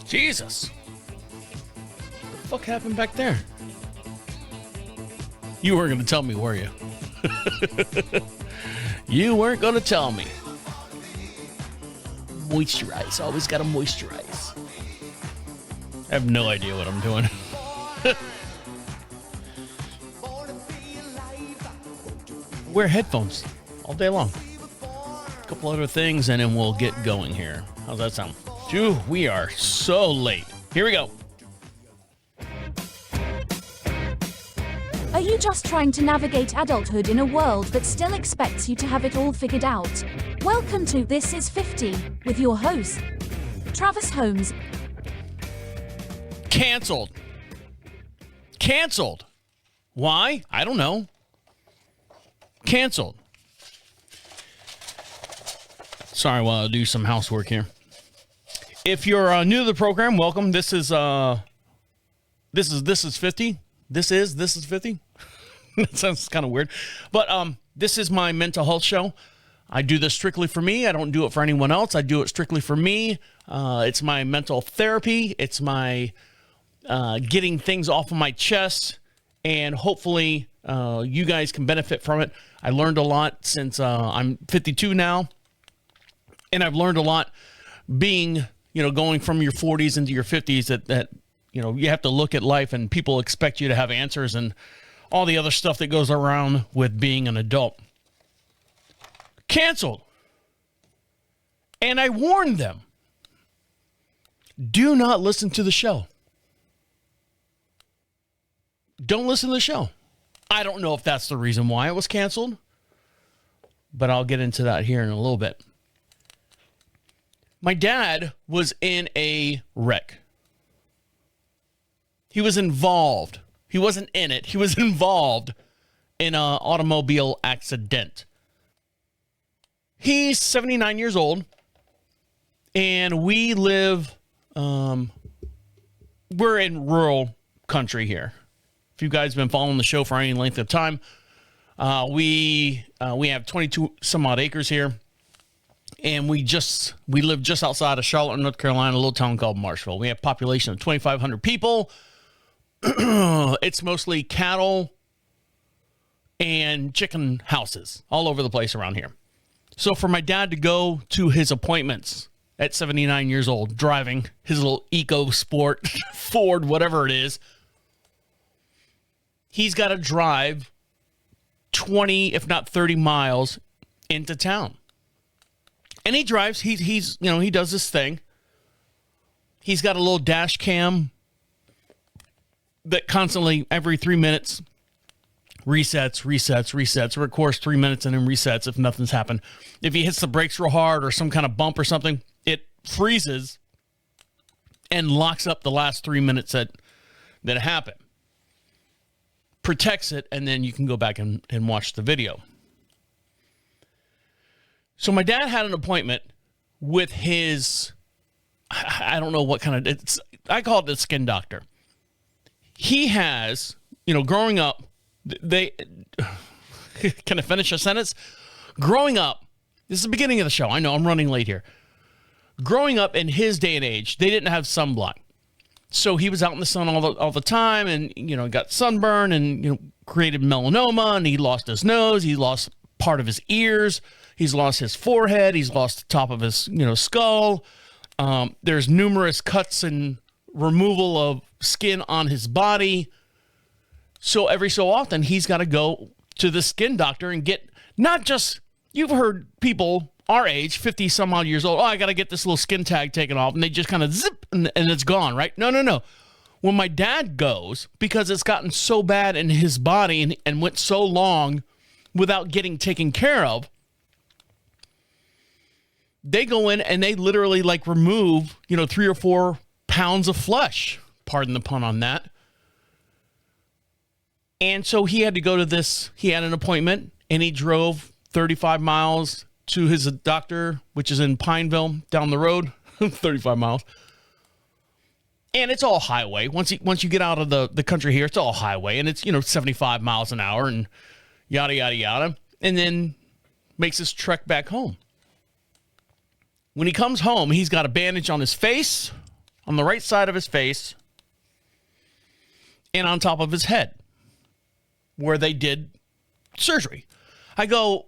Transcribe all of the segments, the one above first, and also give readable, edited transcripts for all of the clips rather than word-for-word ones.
Jesus. What the fuck happened back there? You weren't going to tell me, were you? You weren't going to tell me. Moisturize. Always got to moisturize. I have no idea what I'm doing. Wear headphones all day long. A couple other things, and then we'll get going here. How's that sound? Phew, we are so late. Here we go. Are you just trying to navigate adulthood in a world that still expects you to have it all figured out? Welcome to This Is 50 with your host, Travis Holmes. Canceled. Canceled. Why? I don't know. Canceled. Sorry while I do some housework here. If you're new to the program, welcome. This is 50. This is 50. That sounds kind of weird. But this is my mental health show. I do this strictly for me. I don't do it for anyone else. I do it strictly for me. It's my mental therapy. It's my getting things off of my chest. And hopefully you guys can benefit from it. I learned a lot since I'm 52 now. And I've learned a lot being, going from your 40s into your 50s that you have to look at life and people expect you to have answers and all the other stuff that goes around with being an adult. Canceled. And I warned them. Do not listen to the show. Don't listen to the show. I don't know if that's the reason why it was canceled, but I'll get into that here in a little bit. My dad was in a wreck. He was involved. He wasn't in it. He was involved in an automobile accident. He's 79 years old, and we live, we're in rural country here. If you guys have been following the show for any length of time, we have 22 some odd acres here. And we live just outside of Charlotte, North Carolina, a little town called Marshville. We have a population of 2,500 people. It's mostly cattle and chicken houses all over the place around here. So for my dad to go to his appointments at 79 years old, driving his little EcoSport Ford, whatever it is, he's got to drive 20, if not 30 miles into town. And he drives, he's he does this thing. He's got a little dash cam that constantly, every 3 minutes, resets, or of course 3 minutes and then resets if nothing's happened. If he hits the brakes real hard or some kind of bump or something, it freezes and locks up the last 3 minutes that happened. Protects it, and then you can go back and watch the video. So my dad had an appointment with his, I don't know what kind of, I call it the skin doctor. He has, growing up, can I finish a sentence? Growing up, this is the beginning of the show. I know I'm running late here. Growing up in his day and age, they didn't have sunblock. So he was out in the sun all the time and, got sunburn and, created melanoma, and he lost his nose. He lost part of his ears. He's lost his forehead. He's lost the top of his, skull. There's numerous cuts and removal of skin on his body. So every so often, he's got to go to the skin doctor and get not just, you've heard people our age, 50 some odd years old, I got to get this little skin tag taken off, and they just kind of zip and it's gone, right? No. When my dad goes, because it's gotten so bad in his body and went so long without getting taken care of, they go in and they literally remove, 3 or 4 pounds of flesh. Pardon the pun on that. And so he had to go to this. He had an appointment and he drove 35 miles to his doctor, which is in Pineville down the road, 35 miles. And it's all highway. Once you get out of the country here, it's all highway. And it's, 75 miles an hour and yada, yada, yada. And then makes his trek back home. When he comes home, he's got a bandage on his face, on the right side of his face and on top of his head where they did surgery. I go,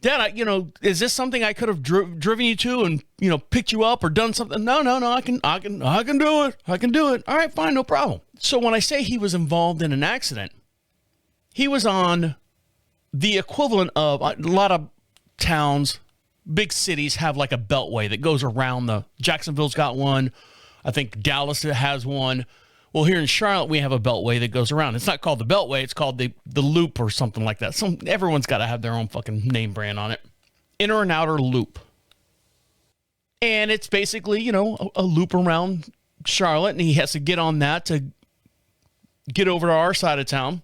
Dad, is this something I could have driven you to and, picked you up or done something? No, I can do it. I can do it. All right, fine, no problem. So when I say he was involved in an accident, he was on the equivalent of a lot of towns, big cities have like a beltway that goes around Jacksonville's got one. I think Dallas has one. Well, here in Charlotte, we have a beltway that goes around. It's not called the beltway. It's called the loop or something like that. Everyone's got to have their own fucking name brand on it. Inner and outer loop. And it's basically, a loop around Charlotte, and he has to get on that to get over to our side of town.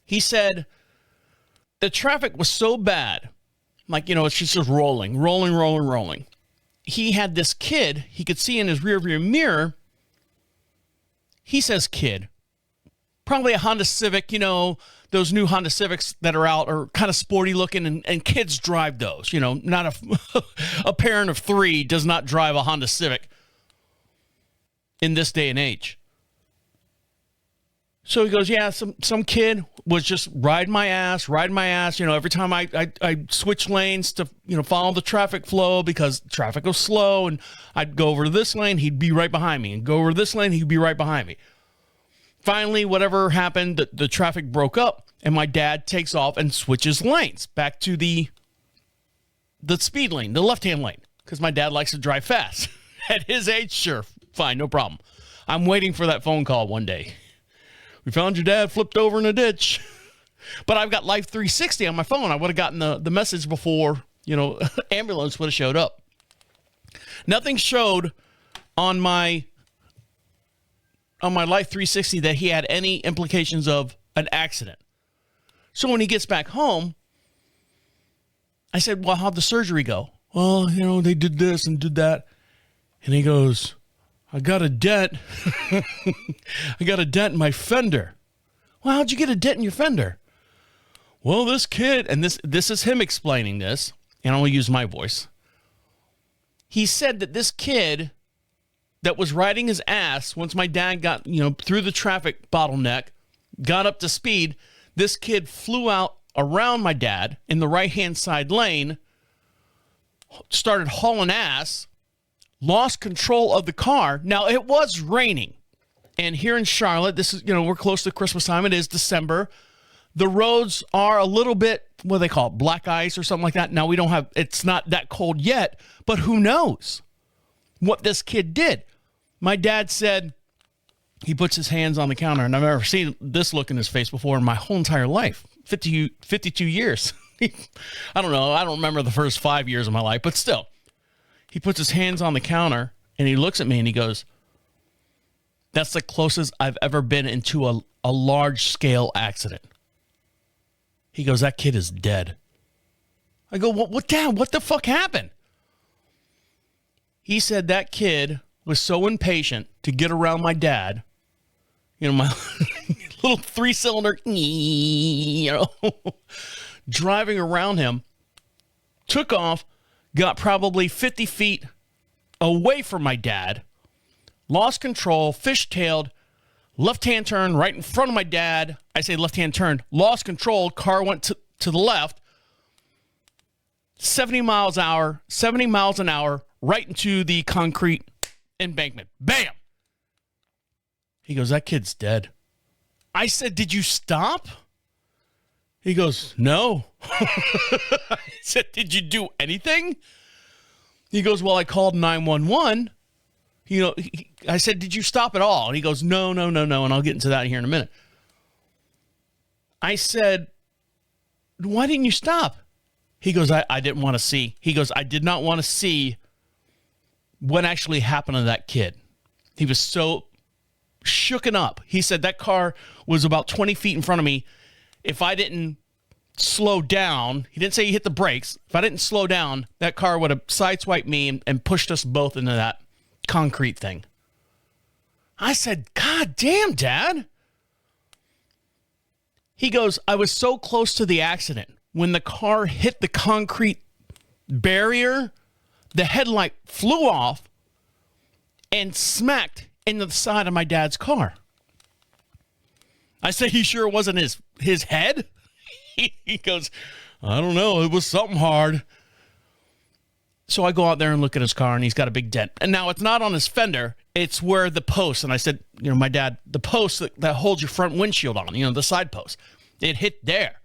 He said the traffic was so bad, it's just rolling. He had this kid he could see in his rearview mirror. He says kid, probably a Honda Civic, those new Honda Civics that are out are kind of sporty looking and kids drive those, not a parent of 3 does not drive a Honda Civic in this day and age. So he goes, yeah, some kid was just riding my ass. Every time I switch lanes to, follow the traffic flow because traffic was slow, and I'd go over to this lane, he'd be right behind me, and go over to this lane, he'd be right behind me. Finally, whatever happened, the traffic broke up, and my dad takes off and switches lanes back to the speed lane, the left-hand lane, because my dad likes to drive fast. At his age, sure, fine, no problem. I'm waiting for that phone call one day. We found your dad flipped over in a ditch. But I've got Life 360 on my phone. I would have gotten the message before, ambulance would have showed up. Nothing showed on my Life 360 that he had any implications of an accident. So when he gets back home, I said, well, how'd the surgery go? Well, they did this and did that. And he goes, I got a dent. I got a dent in my fender. Well, how'd you get a dent in your fender? Well, this kid, and this is him explaining this, and I'm going to use my voice. He said that this kid that was riding his ass once my dad got, through the traffic bottleneck, got up to speed, this kid flew out around my dad in the right-hand side lane, started hauling ass, lost control of the car. Now, it was raining. And here in Charlotte, this is, we're close to Christmas time. It is December. The roads are a little bit, what do they call it, black ice or something like that. Now, it's not that cold yet, but who knows what this kid did. My dad said he puts his hands on the counter, and I've never seen this look in his face before in my whole entire life, 52 years. I don't know. I don't remember the first 5 years of my life, but still. He puts his hands on the counter, and he looks at me, and he goes, that's the closest I've ever been into a large-scale accident. He goes, that kid is dead. I go, what, Dad? What the fuck happened? He said that kid was so impatient to get around my dad, my little 3-cylinder, driving around him, took off, got probably 50 feet away from my dad, lost control, fishtailed, left-hand turn right in front of my dad. I say left-hand turn, lost control, car went to the left, 70 miles an hour, right into the concrete embankment. Bam! He goes, that kid's dead. I said, did you stop? He goes, no. I said, did you do anything? He goes, well, I called 911. I said, did you stop at all? And he goes, no. And I'll get into that here in a minute. I said, why didn't you stop? He goes, I didn't want to see. He goes, I did not want to see what actually happened to that kid. He was so shooken up. He said that car was about 20 feet in front of me. If I didn't slow down, he didn't say he hit the brakes. If I didn't slow down, that car would have sideswiped me and pushed us both into that concrete thing. I said, God damn, Dad. He goes, I was so close to the accident. When the car hit the concrete barrier, the headlight flew off, and smacked into the side of my dad's car. I said, "You sure it wasn't his head?" He goes, "I don't know. It was something hard." So I go out there and look at his car, and he's got a big dent. And now it's not on his fender. It's where the post, and I said, my dad, the post that holds your front windshield on, the side post, it hit there.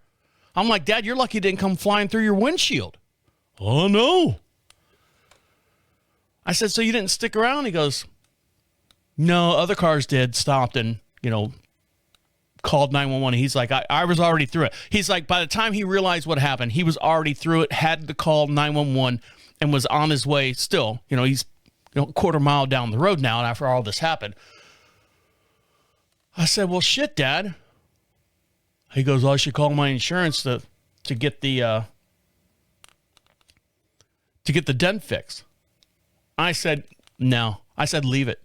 I'm like, "Dad, you're lucky it didn't come flying through your windshield." "Oh, no." I said, "So you didn't stick around?" He goes, "No, other cars did, stopped and, called 911. He's like, I was already through it." He's like, by the time he realized what happened, he was already through it, had to call 911 and was on his way still. He's a quarter mile down the road now, and after all this happened. I said, "Well, shit, Dad." He goes, "Well, I should call my insurance to get the dent fixed." I said, "No." I said, "Leave it."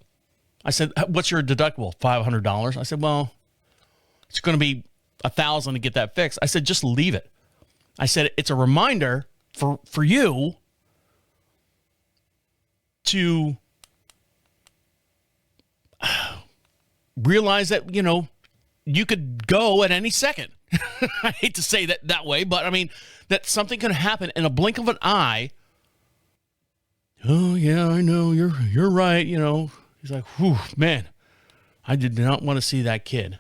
I said, "What's your deductible?" $500. I said, "Well, it's going to be $1,000 to get that fixed." I said, "Just leave it." I said, "It's a reminder for you to realize that, you could go at any second." I hate to say that way, but I mean, that something could happen in a blink of an eye. "Oh, yeah, I know. You're right." He's like, "Whew, man, I did not want to see that kid."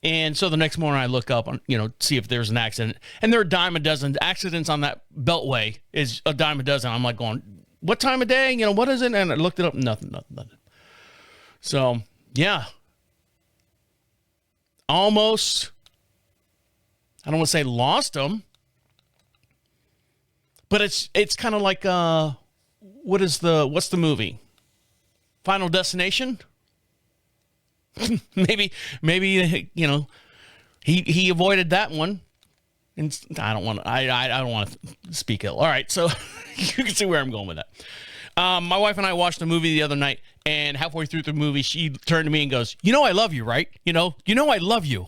And so the next morning I look up on, see if there's an accident. And there are a dime a dozen accidents on that beltway is a dime a dozen. I'm like going, what time of day? What is it? And I looked it up. Nothing. So, yeah. Almost, I don't want to say lost them. But it's kind of like, what's the movie? Final Destination? maybe he avoided that one, and I don't want to speak ill. All right, so you can see where I'm going with that. My wife and I watched a movie the other night, and halfway through the movie, she turned to me and goes, I love you, right? I love you."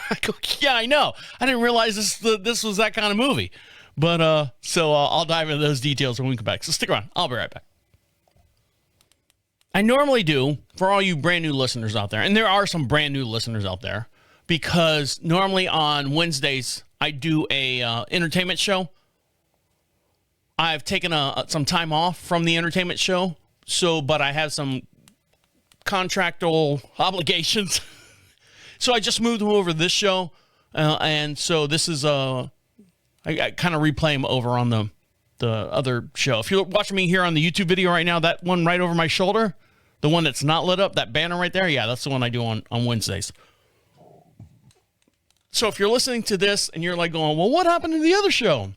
I go, "Yeah, I know. I didn't realize this was that kind of movie." But so I'll dive into those details when we come back. So stick around. I'll be right back. I normally do, for all you brand new listeners out there, and there are some brand new listeners out there, because normally on Wednesdays, I do a entertainment show. I've taken some time off from the entertainment show, but I have some contractual obligations. So I just moved them over to this show, and so this is, I kind of replay them over on the other show. If you're watching me here on the YouTube video right now, that one right over my shoulder, the one that's not lit up, that banner right there, yeah, that's the one I do on Wednesdays. So if you're listening to this and you're like going, "Well, what happened to the other show?"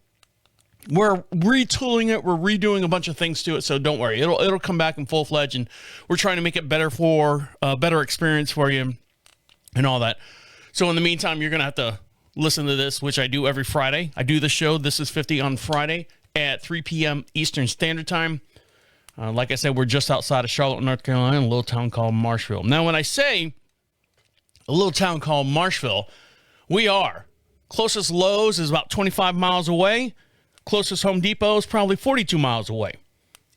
We're retooling it. We're redoing a bunch of things to it. So don't worry. It'll come back in full-fledged, and we're trying to make it better for a better experience for you and all that. So in the meantime, you're going to have to listen to this, which I do every Friday. I do the show, This is 50, on Friday at 3 p.m. Eastern Standard Time. Like I said, we're just outside of Charlotte, North Carolina, in a little town called Marshville. Now, when I say a little town called Marshville, we are. Closest Lowe's is about 25 miles away. Closest Home Depot is probably 42 miles away.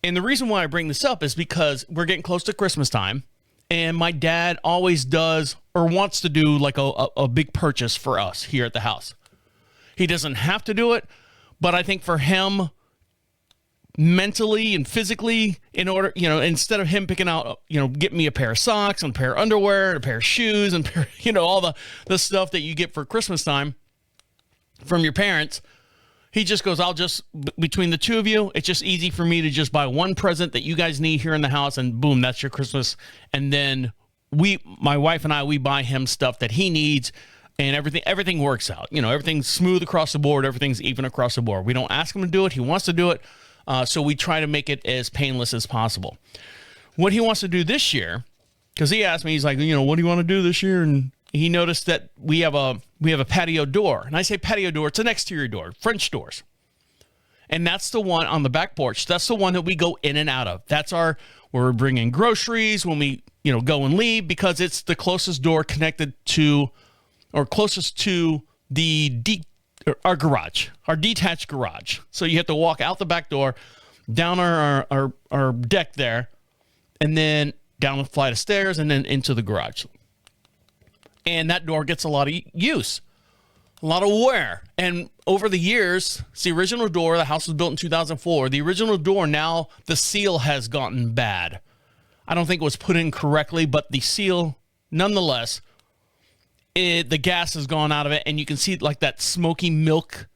And the reason why I bring this up is because we're getting close to Christmas time, and my dad always does or wants to do like a big purchase for us here at the house. He doesn't have to do it, but I think for him, mentally and physically, in order, instead of him picking out, get me a pair of socks and a pair of underwear and a pair of shoes and all the stuff that you get for Christmas time from your parents, he just goes, between the two of you, it's just easy for me to just buy one present that you guys need here in the house, and boom, that's your Christmas. And then my wife and I, we buy him stuff that he needs, and everything works out. Everything's smooth across the board. Everything's even across the board. We don't ask him to do it. He wants to do it. So we try to make it as painless as possible. What he wants to do this year, because he asked me, he's like, what do you want to do this year? And he noticed that we have a patio door. And I say patio door, it's an exterior door, French doors. And that's the one on the back porch. That's the one that we go in and out of. That's where we're bringing groceries when we, go and leave, because it's the closest door connected to, or closest to our garage, our detached garage. So you have to walk out the back door, down our deck there, and then down a flight of stairs, and then into the garage. And that door gets a lot of use, a lot of wear. And over the years, it's the original door. The house was built in 2004. The original door, now the seal has gotten bad. I don't think it was put in correctly, but the seal, nonetheless, the gas has gone out of it, and you can see like that smoky milk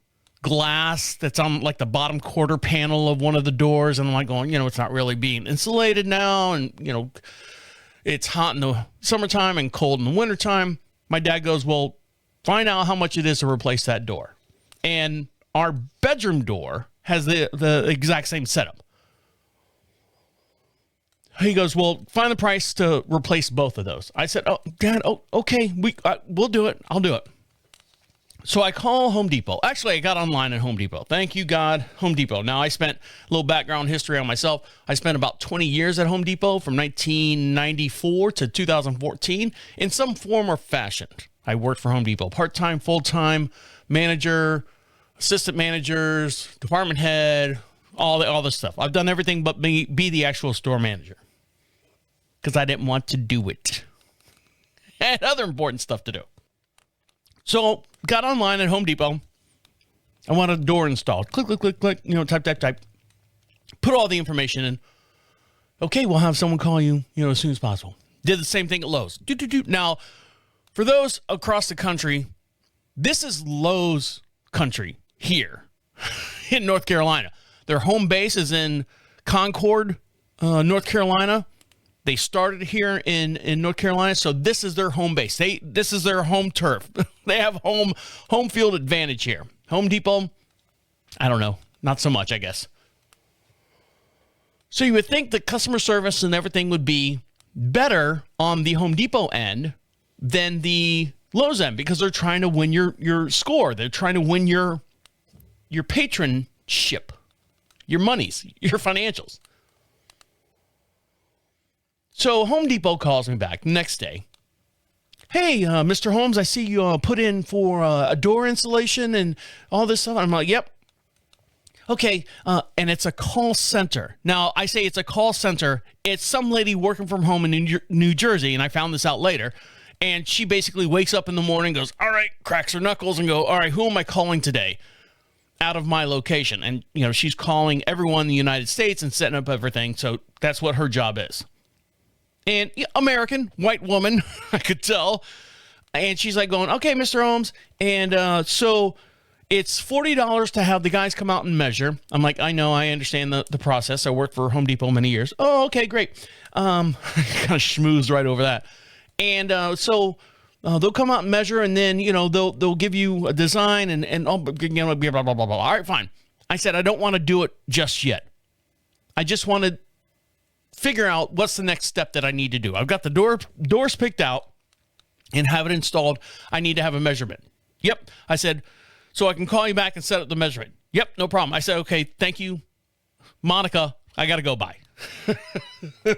glass that's on like the bottom quarter panel of one of the doors. And I'm like going, it's not really being insulated now. And, it's hot in the summertime and cold in the wintertime. My dad goes, well, find out how much it is to replace that door. And our bedroom door has the exact same setup. He goes, well, find the price to replace both of those. I said, oh, Dad, okay, we'll do it. I'll do it. So I call Home Depot. Actually, I got online at Home Depot. Thank you, God, Home Depot. Now, I spent a little background history on myself. I spent about 20 years at Home Depot from 1994 to 2014 in some form or fashion. I worked for Home Depot, part-time, full-time, manager, assistant managers, department head, all this stuff. I've done everything but be the actual store manager because I didn't want to do it. I had other important stuff to do. So got online at Home Depot. I wanted a door installed. Click, click, click, click. Type. Put all the information in. Okay, we'll have someone call you, as soon as possible. Did the same thing at Lowe's. Now, for those across the country, this is Lowe's country here in North Carolina. Their home base is in Concord, North Carolina. They started here in North Carolina, so this is their home base. This is their home turf. They have home field advantage here. Home Depot, I don't know, not so much, I guess. So you would think the customer service and everything would be better on the Home Depot end than the Lowe's end because they're trying to win your score. They're trying to win your patronship, your monies, your financials. So Home Depot calls me back the next day. Hey, Mr. Holmes, I see you put in for a door installation and all this stuff. I'm like, yep. Okay, and it's a call center. Now, I say it's a call center. It's some lady working from home in New Jersey, and I found this out later. And she basically wakes up in the morning, goes, all right, cracks her knuckles and go, all right, who am I calling today out of my location? And, she's calling everyone in the United States and setting up everything. So that's what her job is. And American, white woman, I could tell. And she's like going, okay, Mr. Holmes. And so it's $40 to have the guys come out and measure. I'm like, I know, I understand the process. I worked for Home Depot many years. Oh, okay, great. Kind of schmoozed right over that. And so they'll come out and measure, and then, they'll give you a design and blah, blah, blah, blah, blah. All right, fine. I said, I don't want to do it just yet. I just want to figure out what's the next step that I need to do. I've got the doors picked out and have it installed. I need to have a measurement. Yep. I said, so I can call you back and set up the measurement. Yep, no problem. I said, okay, thank you, Monica. I got to go by.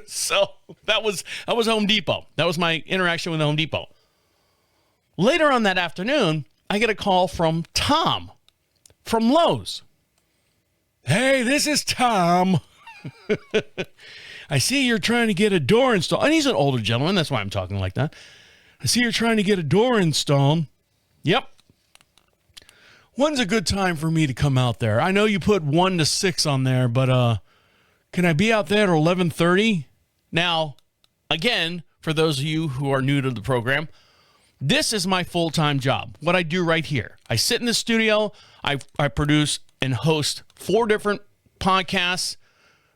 So that was Home Depot. That was my interaction with Home Depot. Later on that afternoon, I get a call from Tom from Lowe's. Hey, this is Tom. I see you're trying to get a door installed. And he's an older gentleman. That's why I'm talking like that. I see you're trying to get a door installed. Yep. When's a good time for me to come out there? I know you put 1 to 6 on there, but can I be out there at 11:30? Now, again, for those of you who are new to the program, this is my full-time job. What I do right here. I sit in the studio. I produce and host 4 different podcasts.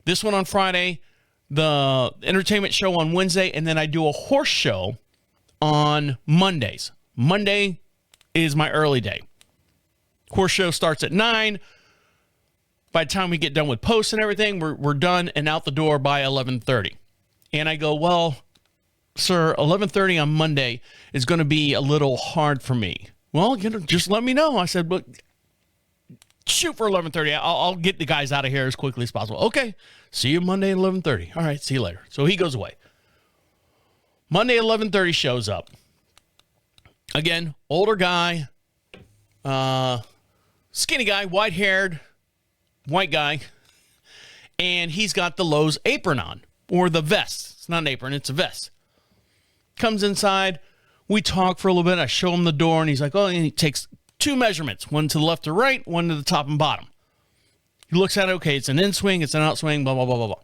This one on Friday, the entertainment show on Wednesday, and then I do a horse show on Mondays. Monday is my early day. Horse show starts at 9. By the time we get done with posts and everything, we're done and out the door by 11:30. And I go, well, sir, 11:30 on Monday is going to be a little hard for me. Well, just let me know. I said, but shoot for 11:30. I'll get the guys out of here as quickly as possible. Okay. See you Monday at 11:30. All right. See you later. So he goes away. Monday at 11:30 shows up. Again, older guy, skinny guy, white-haired, white guy, and he's got the Lowe's apron on. or the vest. It's not an apron, it's a vest. Comes inside. We talk for a little bit. I show him the door, and he's like, oh, and he takes 2 measurements, one to the left or right, one to the top and bottom. He looks at it, okay, it's an in swing, it's an out swing, blah, blah, blah, blah, blah.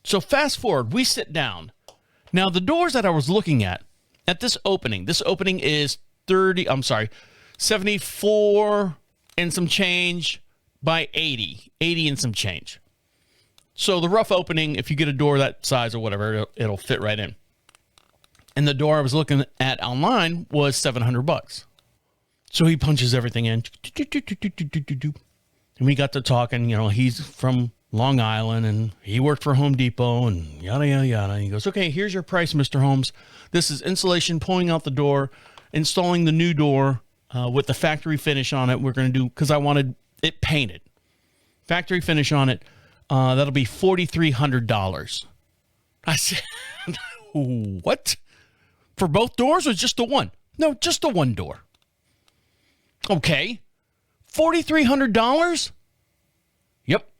So fast forward, we sit down. Now, the doors that I was looking at this opening is 74 and some change by 80 and some change. So the rough opening, if you get a door that size or whatever, it'll fit right in. And the door I was looking at online was $700. So he punches everything in. And we got to talking, he's from Long Island and he worked for Home Depot and yada, yada, yada. And he goes, okay, here's your price, Mr. Holmes. This is insulation, pulling out the door, installing the new door with the factory finish on it. We're going to do, because I wanted it painted. Factory finish on it. That'll be $4,300. I said, what? For both doors or just the one? No, just the one door. Okay. $4,300? Yep.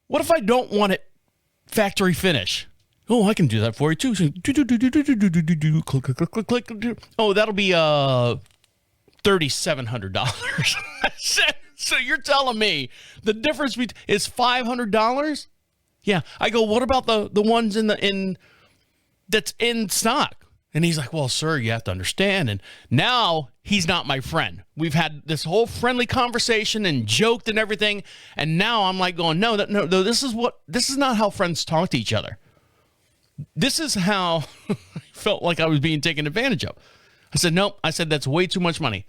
What if I don't want it factory finish? Oh, I can do that for you too. So, click. Oh, that'll be $3,700. I said, so you're telling me the difference is $500? Yeah. I go, what about the ones that's in stock? And he's like, well, sir, you have to understand. And now he's not my friend. We've had this whole friendly conversation and joked and everything. And now I'm like going, no, this is not how friends talk to each other. This is how I felt like I was being taken advantage of. I said, nope. I said, that's way too much money.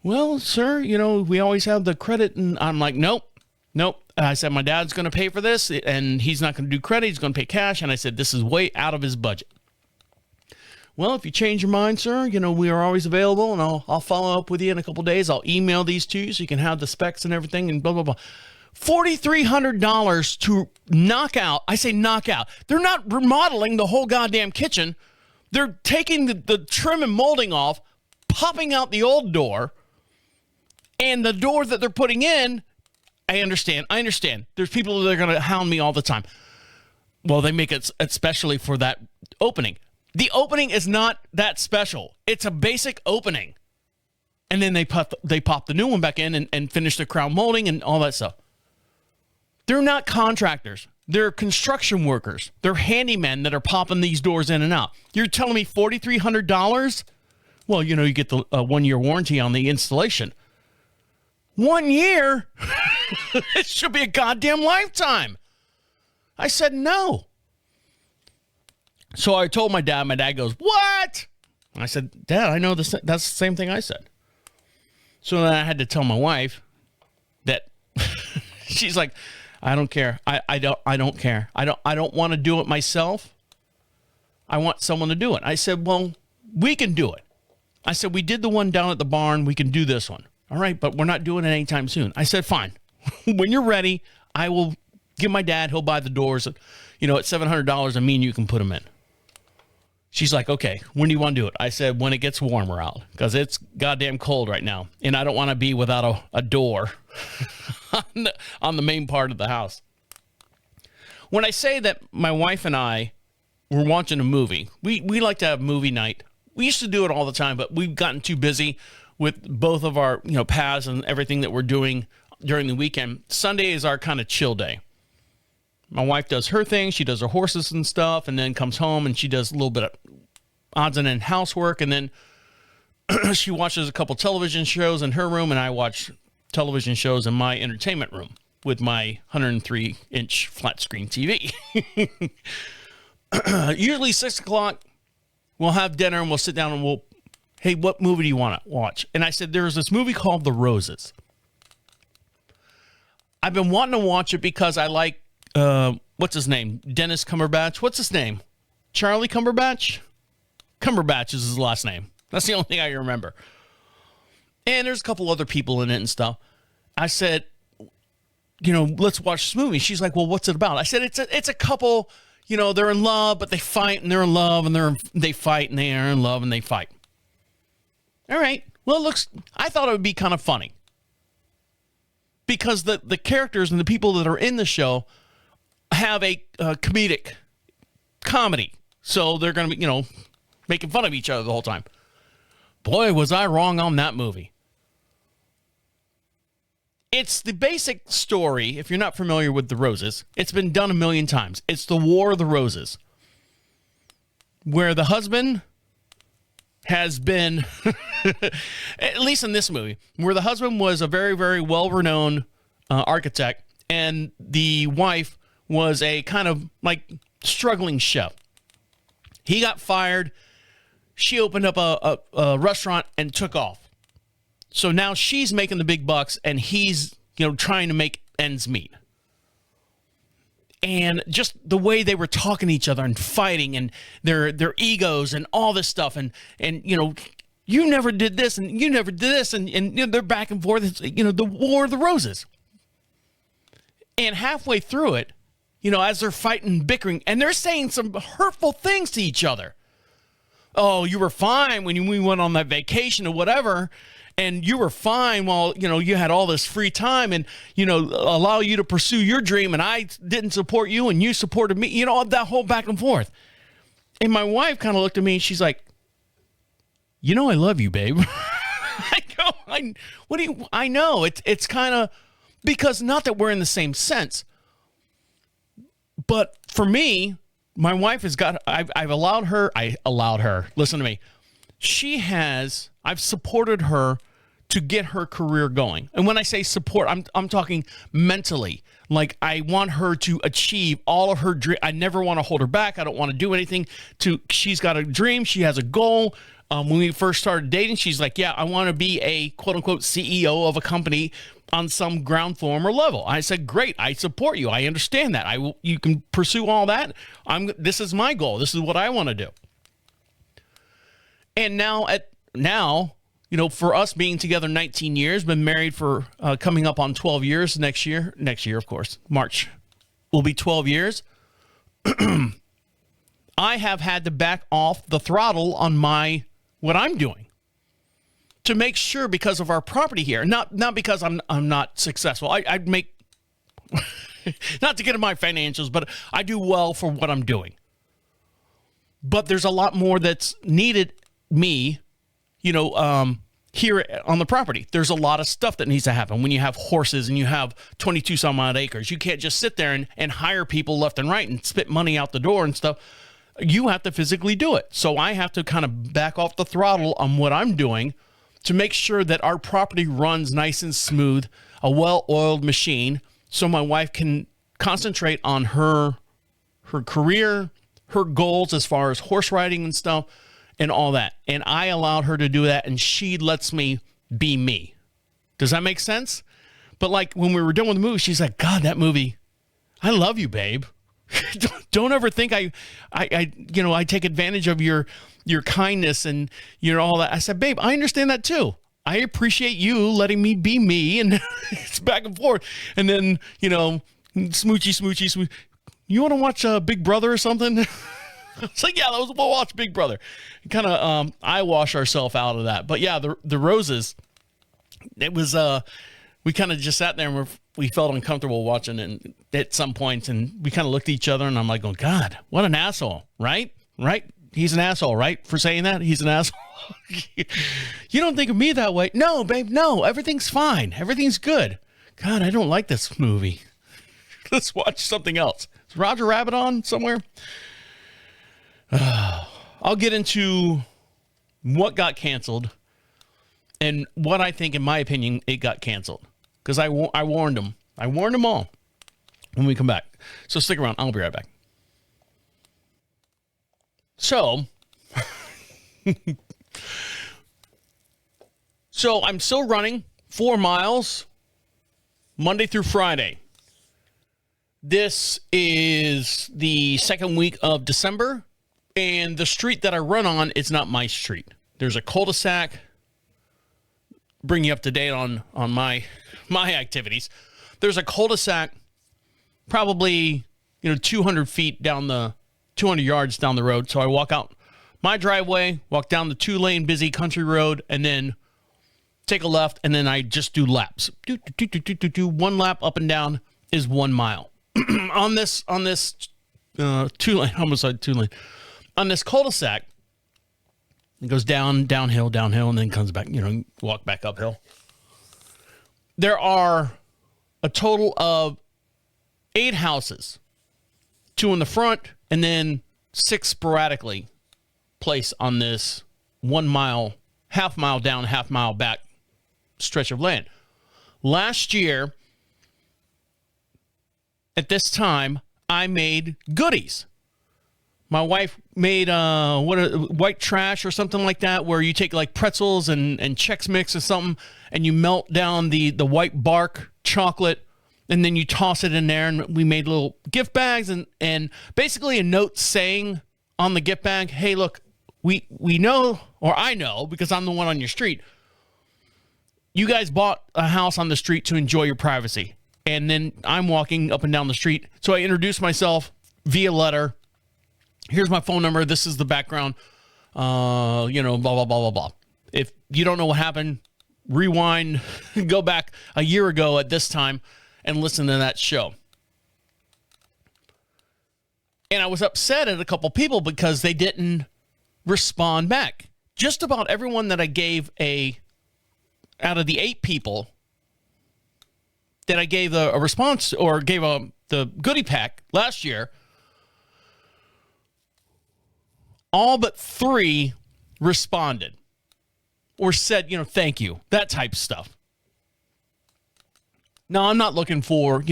Well, sir, we always have the credit. And I'm like, nope. I said, my dad's going to pay for this and he's not going to do credit. He's going to pay cash. And I said, this is way out of his budget. Well, if you change your mind, sir, we are always available and I'll follow up with you in a couple of days. I'll email these to you so you can have the specs and everything and blah, blah, blah. $4,300 to knock out. I say knock out. They're not remodeling the whole goddamn kitchen. They're taking the trim and molding off, popping out the old door, and the door that they're putting in. I understand. There's people that are going to hound me all the time. Well, they make it especially for that opening. The opening is not that special. It's a basic opening. And then they pop the new one back in and finish the crown molding and all that stuff. They're not contractors. They're construction workers. They're handymen that are popping these doors in and out. You're telling me $4,300? Well, you get the 1-year warranty on the installation. 1 year? It should be a goddamn lifetime. I said no. So I told my dad. My dad goes, what? I said, Dad, I know this. That's the same thing I said. So then I had to tell my wife that she's like, I don't care. I don't care. I don't want to do it myself. I want someone to do it. I said, well, we can do it. I said, we did the one down at the barn. We can do this one. All right, but we're not doing it anytime soon. I said, fine. When you're ready, I will give my dad. He'll buy the doors. At $700, and me and you can put them in. She's like, okay, when do you want to do it? I said, when it gets warmer out, because it's goddamn cold right now. And I don't want to be without a door on the main part of the house. When I say that my wife and I were watching a movie, we like to have movie night. We used to do it all the time, but we've gotten too busy with both of our paths and everything that we're doing during the weekend. Sunday is our kind of chill day. My wife does her thing. She does her horses and stuff, and then comes home and she does a little bit of odds and ends housework, and then she watches a couple television shows in her room, and I watch television shows in my entertainment room with my 103-inch flat screen TV. Usually 6 o'clock, we'll have dinner and we'll sit down and hey, what movie do you want to watch? And I said, there's this movie called The Roses. I've been wanting to watch it because I like, what's his name? Dennis Cumberbatch. What's his name? Charlie Cumberbatch? Cumberbatch is his last name. That's the only thing I remember. And there's a couple other people in it and stuff. I said, let's watch this movie. She's like, well, what's it about? I said, it's a couple, they're in love, but they fight, and they're in love, and they fight, and they are in love, and they fight. All right. Well, I thought it would be kind of funny. Because the characters and the people that are in the show have a comedic comedy. So they're going to be, making fun of each other the whole time. Boy, was I wrong on that movie. It's the basic story, if you're not familiar with The Roses. It's been done a million times. It's the War of the Roses, where the husband has been, at least in this movie, where the husband was a very, very well-renowned architect, and the wife was a kind of like struggling chef. He got fired. She opened up a restaurant and took off. So now she's making the big bucks, and he's, trying to make ends meet. And just the way they were talking to each other and fighting, and their egos and all this stuff, and you never did this, and you never did this, and they're back and forth. It's, the War of the Roses. And halfway through it, as they're fighting, bickering, and they're saying some hurtful things to each other. Oh, you were fine when we went on that vacation or whatever, and you were fine while, you had all this free time and, allow you to pursue your dream, and I didn't support you and you supported me, that whole back and forth. And my wife kind of looked at me and she's like, I love you, babe. I go, I know. It's kind of, because not that we're in the same sense, but for me, my wife has got, I've allowed her, listen to me. I've supported her to get her career going. And when I say support, I'm talking mentally. Like, I want her to achieve all of her dreams. I never want to hold her back. I don't want to do anything she's got a dream. She has a goal. When we first started dating, she's like, yeah, I want to be a quote unquote CEO of a company on some ground form or level. I said, great. I support you. I understand that. You can pursue all that. This is my goal. This is what I want to do. And now, for us being together 19 years, been married for coming up on 12 years next year, of course, March will be 12 years. I have had to back off the throttle on what I'm doing to make sure, because of our property here, not because I'm not successful. I'd make, not to get into my financials, but I do well for what I'm doing. But there's a lot more that's needed here on the property. There's a lot of stuff that needs to happen. When you have horses and you have 22 some odd acres, you can't just sit there and hire people left and right and spit money out the door and stuff. You have to physically do it. So I have to kind of back off the throttle on what I'm doing to make sure that our property runs nice and smooth, a well-oiled machine, so my wife can concentrate on her career, her goals as far as horse riding and stuff, and all that. And I allowed her to do that, and she lets me be me. Does that make sense? But like when we were done with the movie, she's like, God, that movie, I love you, babe. Don't ever think I take advantage of your kindness and all that. I said, babe, I understand that too. I appreciate you letting me be me, and it's back and forth. And then, smoochy. You want to watch Big Brother or something? It's like, yeah, we'll watch Big Brother. Kind of eyewash ourselves out of that. But yeah, the Roses, it was, we kind of just sat there and we felt uncomfortable watching it at some point, and we kind of looked at each other, and I'm like, going, God, what an asshole, right? Right? He's an asshole, right? For saying that? He's an asshole. You don't think of me that way. No, babe, no. Everything's fine. Everything's good. God, I don't like this movie. Let's watch something else. Is Roger Rabbit on somewhere? I'll get into what got canceled and what I think, in my opinion, it got canceled. Because I warned them. I warned them all when we come back. So stick around. I'll be right back. So I'm still running 4 miles Monday through Friday. This is the second week of December, and the street that I run on is not my street. There's a cul-de-sac. Bring you up to date on my activities. There's a cul-de-sac probably 200 feet down the 200 yards down the road. So I walk out my driveway, walk down the 2-lane busy country road, and then take a left, and then I just do laps. Do 1 lap up and down is 1 mile. on this two-lane, almost like two-lane, on this cul-de-sac, it goes downhill, and then comes back, walk back uphill. There are a total of 8 houses, 2 in the front, and then 6 sporadically placed on this 1 mile, half mile down, half mile back stretch of land. Last year, at this time, I made goodies. My wife made white trash or something like that, where you take like pretzels and Chex Mix or something, and you melt down the white bark chocolate, and then you toss it in there. And we made little gift bags and basically a note saying on the gift bag, hey, look, we know, or I know, because I'm the one on your street, you guys bought a house on the street to enjoy your privacy. And then I'm walking up and down the street. So I introduce myself via letter. Here's my phone number. This is the background. Blah, blah, blah, blah, blah. If you don't know what happened, rewind, go back a year ago at this time and listen to that show. And I was upset at a couple people because they didn't respond back. Just about everyone that I gave out of the 8 people that I gave a response or gave the goodie pack last year, all but 3 responded or said, thank you, that type of stuff. Now, I'm not looking for,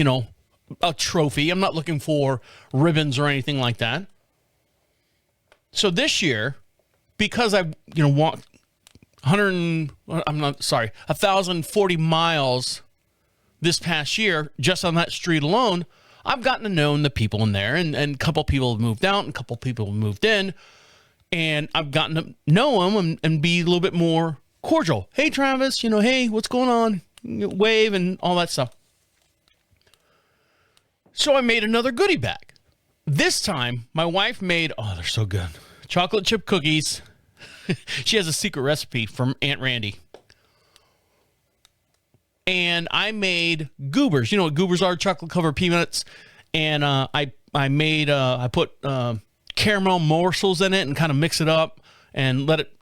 a trophy. I'm not looking for ribbons or anything like that. So this year, because I, walked 1,040 miles this past year, just on that street alone, I've gotten to know the people in there, and a couple people have moved out, and a couple people have moved in, and I've gotten to know them and be a little bit more cordial. Hey, Travis, hey, what's going on? Wave and all that stuff. So I made another goodie bag. This time, my wife made, they're so good, chocolate chip cookies. She has a secret recipe from Aunt Randy. And I made goobers. You know what goobers are? Chocolate covered peanuts. And I put caramel morsels in it and kind of mix it up and let it,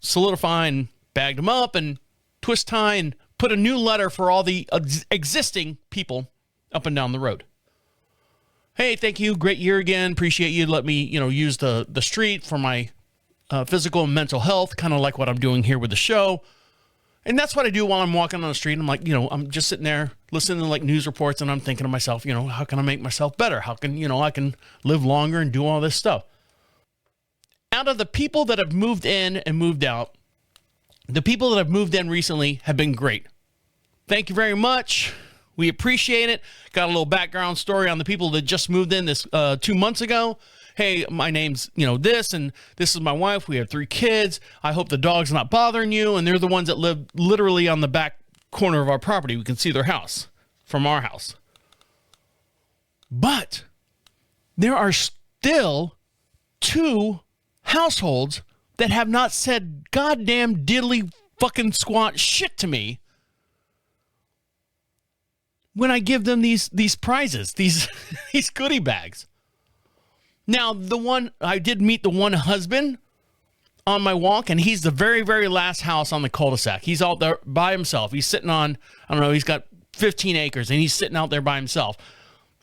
solidify, and bagged them up and twist tie and put a new letter for all the existing people up and down the road. Hey, thank you. Great year again. Appreciate you. Let me, use the street for my physical and mental health, kind of like what I'm doing here with the show. And that's what I do while I'm walking on the street. I'm like, I'm just sitting there listening to like news reports, and I'm thinking to myself, how can I make myself better? How can, I can live longer and do all this stuff. Out of the people that have moved in and moved out, the people that have moved in recently have been great. Thank you very much. We appreciate it. Got a little background story on the people that just moved in this 2 months ago. Hey, my name's, this, and this is my wife. We have 3 kids. I hope the dog's not bothering you. And they're the ones that live literally on the back corner of our property. We can see their house from our house. But there are still 2 households that have not said goddamn diddly fucking squat shit to me when I give them these prizes, these goodie bags. Now, I did meet the one husband on my walk, and he's the very, very last house on the cul-de-sac. He's out there by himself. He's sitting on, he's got 15 acres, and he's sitting out there by himself.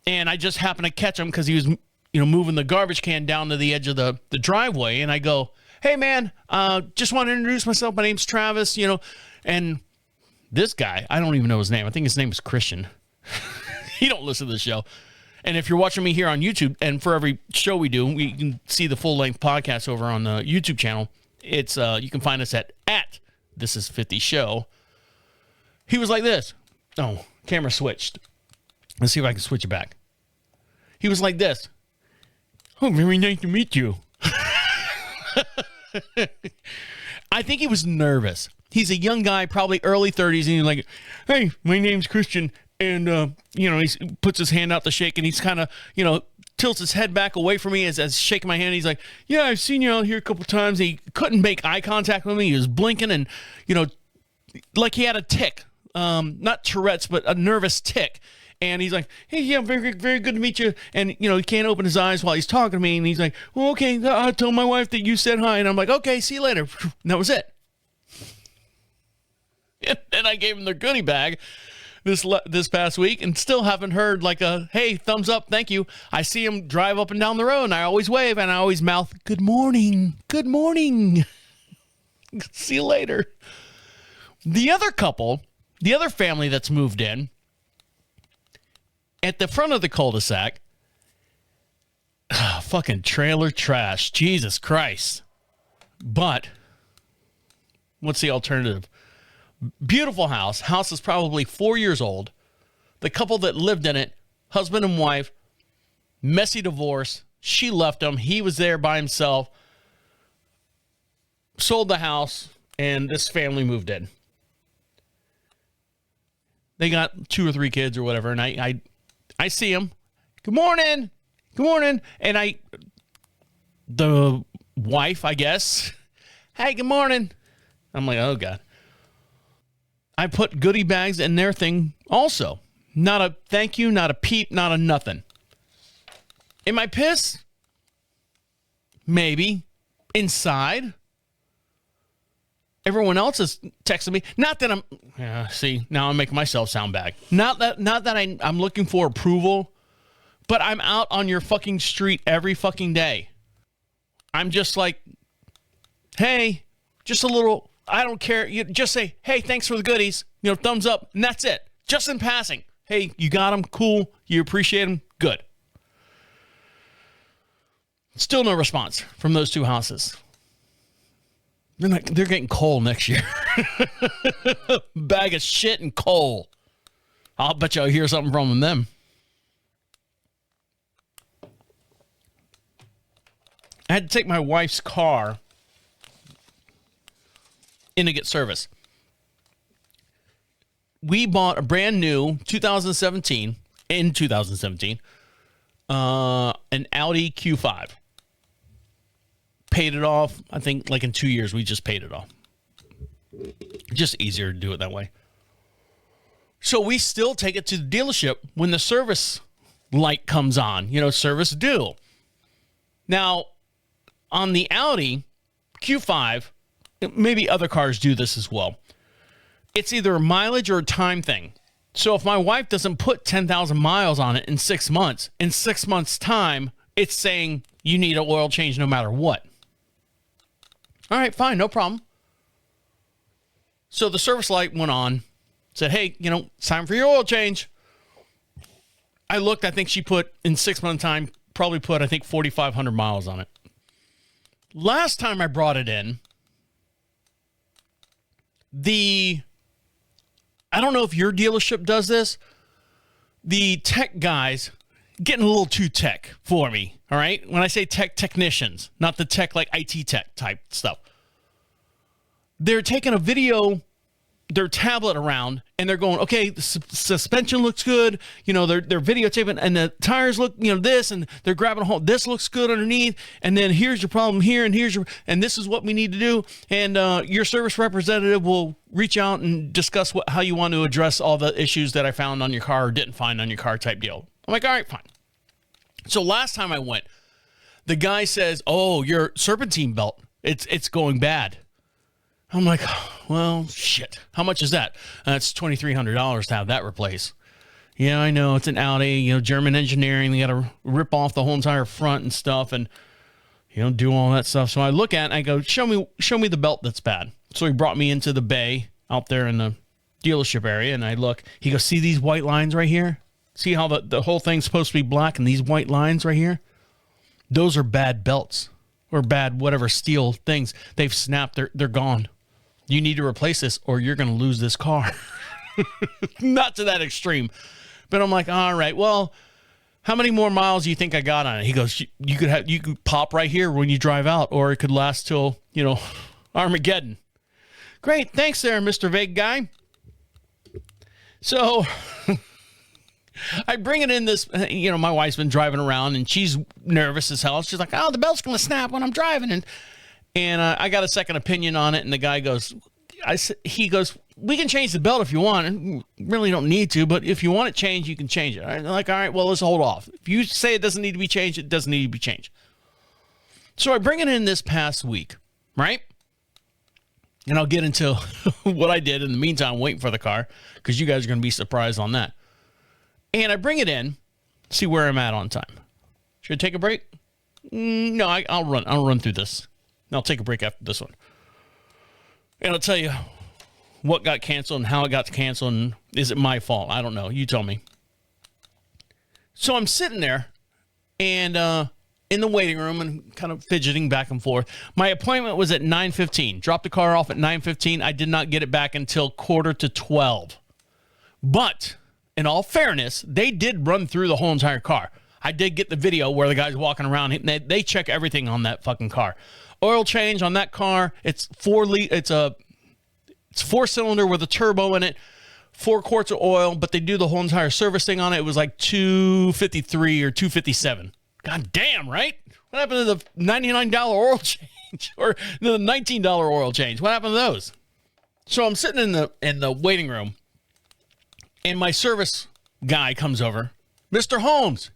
And I just happened to catch him because he was, moving the garbage can down to the edge of the driveway. And I go, hey, man, just want to introduce myself. My name's Travis, And this guy, I don't even know his name. I think his name is Christian. He don't listen to the show. And if you're watching me here on YouTube, and for every show we do, we can see the full-length podcast over on the YouTube channel. It's you can find us at This Is 50 Show. He was like this. Oh, camera switched. Let's see if I can switch it back. He was like this. Oh, very nice to meet you. I think he was nervous. He's a young guy, probably early 30s, and he's like, hey, my name's Christian. And, he puts his hand out to shake, and he's kind of, tilts his head back away from me as shaking my hand. He's like, yeah, I've seen you out here a couple times. He couldn't make eye contact with me. He was blinking and, like he had a tick, not Tourette's, but a nervous tick. And he's like, hey, yeah, very, very good to meet you. And, you know, he can't open his eyes while he's talking to me. And he's like, well, okay, I'll tell my wife that you said hi. And I'm like, okay, see you later. And that was it. And I gave him their goodie bag this past week and still haven't heard like a, hey, thumbs up, thank you. I see him drive up and down the road and I always wave and I always mouth, good morning, good morning. See you later. The other couple, the other family that's moved in, at the front of the cul-de-sac, fucking trailer trash, Jesus Christ. But what's the alternative? Beautiful house. House is probably 4 years old. The couple that lived in it, husband and wife, messy divorce. She left him. He was there by himself. Sold the house, and this family moved in. They got 2 or 3 kids or whatever, and I see them. Good morning. Good morning. And the wife, I guess, hey, good morning. I'm like, oh, God. I put goodie bags in their thing also. Not a thank you, not a peep, not a nothing. Am I pissed? Maybe. Inside. Everyone else is texting me. Not that see, now I'm making myself sound bad. Not that I'm looking for approval, but I'm out on your fucking street every fucking day. I'm just like, hey, just a little, I don't care. You just say, hey, thanks for the goodies. You know, thumbs up, and that's it. Just in passing. Hey, you got them? Cool. You appreciate them? Good. Still no response from those 2 houses. They're getting coal next year. Bag of shit and coal. I'll bet you I'll hear something from them. I had to take my wife's car in to get service. We bought a brand new 2017, an Audi Q5. Paid it off. I think like in 2 years, we just paid it off. Just easier to do it that way. So we still take it to the dealership when the service light comes on, you know, service due. Now, on the Audi Q5, maybe other cars do this as well. It's either a mileage or a time thing. So if my wife doesn't put 10,000 miles on it in 6 months, in 6 months' time, it's saying you need an oil change no matter what. All right, fine, no problem. So the service light went on, said, hey, you know, it's time for your oil change. I looked, I think she put, in 6 months' time, probably put, I think, 4,500 miles on it. Last time I brought it in, I don't know if your dealership does this, the tech guys getting a little too tech for me, all right? When I say tech, technicians, not the tech like IT tech type stuff. They're taking a video, their tablet around, and they're going, okay, the suspension looks good, you know, they're videotaping, and the tires look, you know, this, and they're grabbing a hold, this looks good underneath, and then here's your problem here, and this is what we need to do, and your service representative will reach out and discuss how you want to address all the issues that I found on your car or didn't find on your car type deal. I'm like, all right, fine. So last time I went, the guy says, oh, your serpentine belt, it's going bad. I'm like, well, shit. How much is that? It's $2,300 to have that replaced. Yeah, I know. It's an Audi, you know, German engineering. They got to rip off the whole entire front and stuff and, you know, do all that stuff. So I look at it and I go, show me the belt that's bad. So he brought me into the bay out there in the dealership area and I look. He goes, see these white lines right here? See how the whole thing's supposed to be black and these white lines right here? Those are bad belts or bad whatever steel things. They've snapped. They're gone. You need to replace this or you're going to lose this car. Not to that extreme. But I'm like, all right, well, how many more miles do you think I got on it? He goes, you could pop right here when you drive out, or it could last till, you know, Armageddon. Great. Thanks there, Mr. Vague Guy. So I bring it in this, you know, my wife's been driving around and she's nervous as hell. She's like, oh, the belt's going to snap when I'm driving. And I got a second opinion on it. And the guy goes, he goes, we can change the belt if you want. And really don't need to, but if you want it changed, you can change it. I'm like, all right, well, let's hold off. If you say it doesn't need to be changed, it doesn't need to be changed. So I bring it in this past week, right? And I'll get into what I did in the meantime, waiting for the car, because you guys are going to be surprised on that. And I bring it in, see where I'm at on time. Should I take a break? No, I'll run through this. I'll take a break after this one. And I'll tell you what got canceled and how it got canceled, and is it my fault? I don't know. You tell me. So I'm sitting there and in the waiting room and kind of fidgeting back and forth. My appointment was at 9:15. Dropped the car off at 9:15. I did not get it back until 11:45. But in all fairness, they did run through the whole entire car. I did get the video where the guy's walking around. They check everything on that fucking car. Oil change on that car. It's 4-cylinder with a turbo in it. 4 quarts of oil, but they do the whole entire service thing on it. It was like $253 or $257. God damn, right? What happened to the $99 oil change or the $19 oil change? What happened to those? So I'm sitting in the waiting room, and my service guy comes over. Mr. Holmes.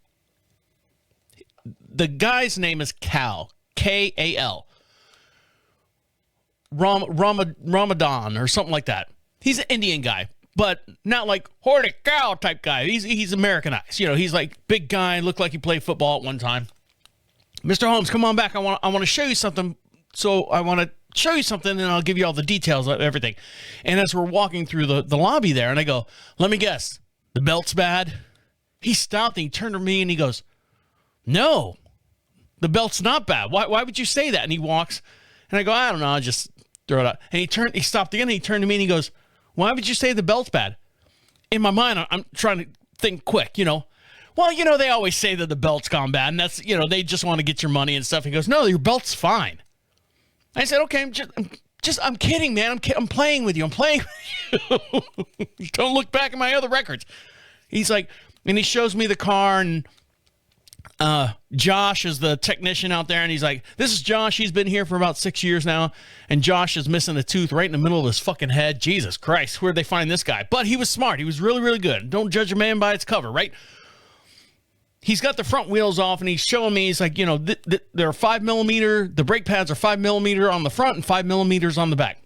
The guy's name is Cal, K-A-L. Ramadan or something like that. He's an Indian guy, but not like horty cow type guy. He's Americanized. You know, he's like big guy, looked like he played football at one time. Mr. Holmes, come on back. I want to show you something. So I want to show you something, and I'll give you all the details of everything. And as we're walking through the lobby there, and I go, let me guess, the belt's bad. He stopped and he turned to me and he goes, no, the belt's not bad. Why would you say that? And he walks, and I go, I don't know, I'll just throw it out. And he stopped again, and he turned to me and he goes, why would you say the belt's bad? In my mind, I'm trying to think quick, you know. Well, you know, they always say that the belt's gone bad, and that's, you know, they just want to get your money and stuff. He goes, no, your belt's fine. I said, okay, I'm kidding, man. I'm playing with you. I'm playing with you. Don't look back at my other records. He's like, and he shows me the car, and Josh is the technician out there, and he's like, this is Josh. He's been here for about 6 years now, and Josh is missing a tooth right in the middle of his fucking head. Jesus Christ, where'd they find this guy? But he was smart. He was really, really good. Don't judge a man by its cover, right? He's got the front wheels off, and he's showing me, he's like, you know, they're 5mm, the brake pads are 5mm on the front and 5mm on the back.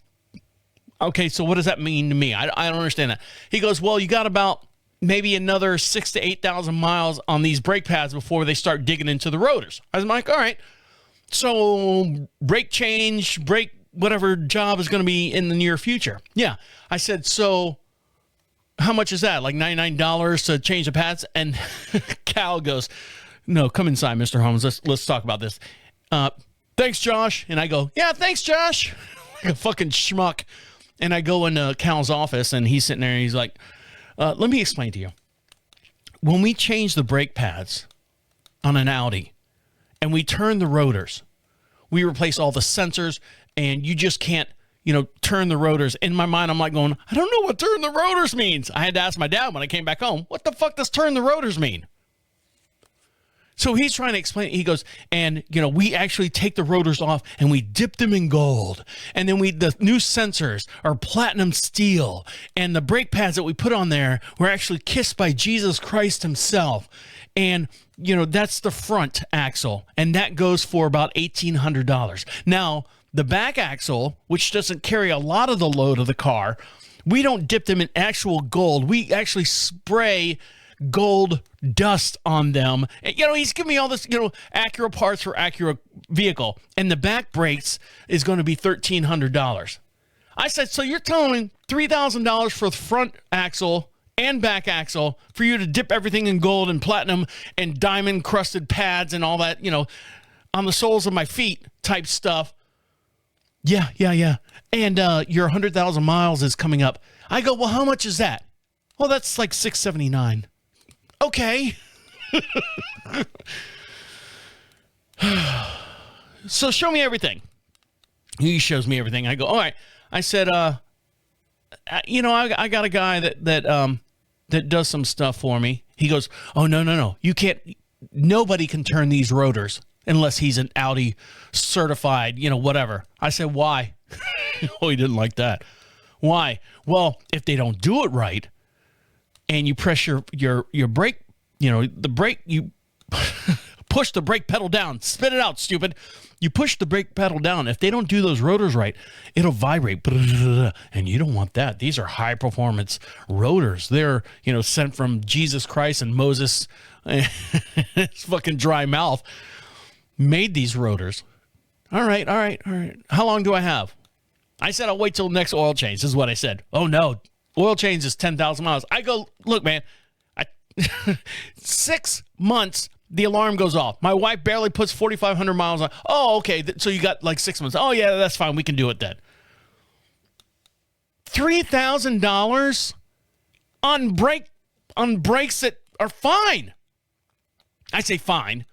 Okay, so what does that mean to me? I don't understand that. He goes, well, you got about maybe another 6,000 to 8,000 miles on these brake pads before they start digging into the rotors. I was like, all right. So brake change, brake, whatever job is going to be in the near future. Yeah. I said, so how much is that? Like $99 to change the pads? And Cal goes, no, come inside, Mr. Holmes. Let's talk about this. Thanks, Josh. And I go, yeah, thanks, Josh. Like a fucking schmuck. And I go into Cal's office, and he's sitting there, and he's like, let me explain to you. When we change the brake pads on an Audi and we turn the rotors, we replace all the sensors, and you just can't, you know, turn the rotors. In my mind, I'm like going, I don't know what turn the rotors means. I had to ask my dad when I came back home, what the fuck does turn the rotors mean? So he's trying to explain it. He goes, and, you know, we actually take the rotors off and we dip them in gold. And then the new sensors are platinum steel. And the brake pads that we put on there were actually kissed by Jesus Christ himself. And, you know, that's the front axle. And that goes for about $1,800. Now, the back axle, which doesn't carry a lot of the load of the car, we don't dip them in actual gold. We actually spray gold dust on them. And, you know, he's giving me all this, you know, Acura parts for Acura vehicle. And the back brakes is going to be $1,300. I said, so you're telling me $3,000 for the front axle and back axle for you to dip everything in gold and platinum and diamond crusted pads and all that, you know, on the soles of my feet type stuff. Yeah. And your 100,000 miles is coming up. I go, well, how much is that? Well, that's like $679. Okay. So show me everything. He shows me everything. I go, all right. I said, you know, I got a guy that does some stuff for me. He goes, oh, no. You can't, nobody can turn these rotors unless he's an Audi certified, you know, whatever. I said, why? Oh, he didn't like that. Why? Well, if they don't do it right and you press your brake, the brake, you push the brake pedal down, spit it out, stupid. You push the brake pedal down. If they don't do those rotors right, it'll vibrate. And you don't want that. These are high performance rotors. They're, sent from Jesus Christ and Moses, his fucking dry mouth, made these rotors. All right. How long do I have? I said I'll wait till next oil change. This is what I said. Oh, no. Oil change is 10,000 miles. I go, look, man, 6 months, the alarm goes off. My wife barely puts 4,500 miles on. Oh, okay. So you got like 6 months. Oh, yeah, that's fine. We can do it then. $3,000 on brakes that are fine. I say fine.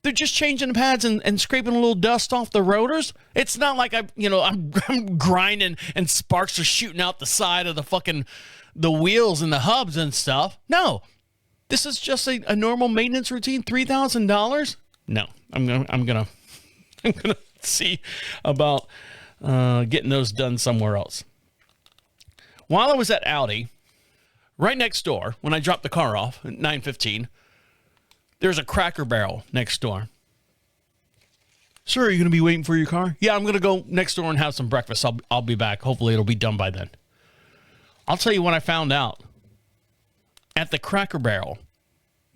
They're just changing the pads and scraping a little dust off the rotors. It's not like I'm grinding and sparks are shooting out the side of the wheels and the hubs and stuff. No, this is just a normal maintenance routine. $3,000? No, I'm gonna see about getting those done somewhere else. While I was at Audi, right next door, when I dropped the car off at 9:15. There's a Cracker Barrel next door. Sir, are you going to be waiting for your car? Yeah, I'm going to go next door and have some breakfast. I'll be back. Hopefully it'll be done by then. I'll tell you what I found out. At the Cracker Barrel,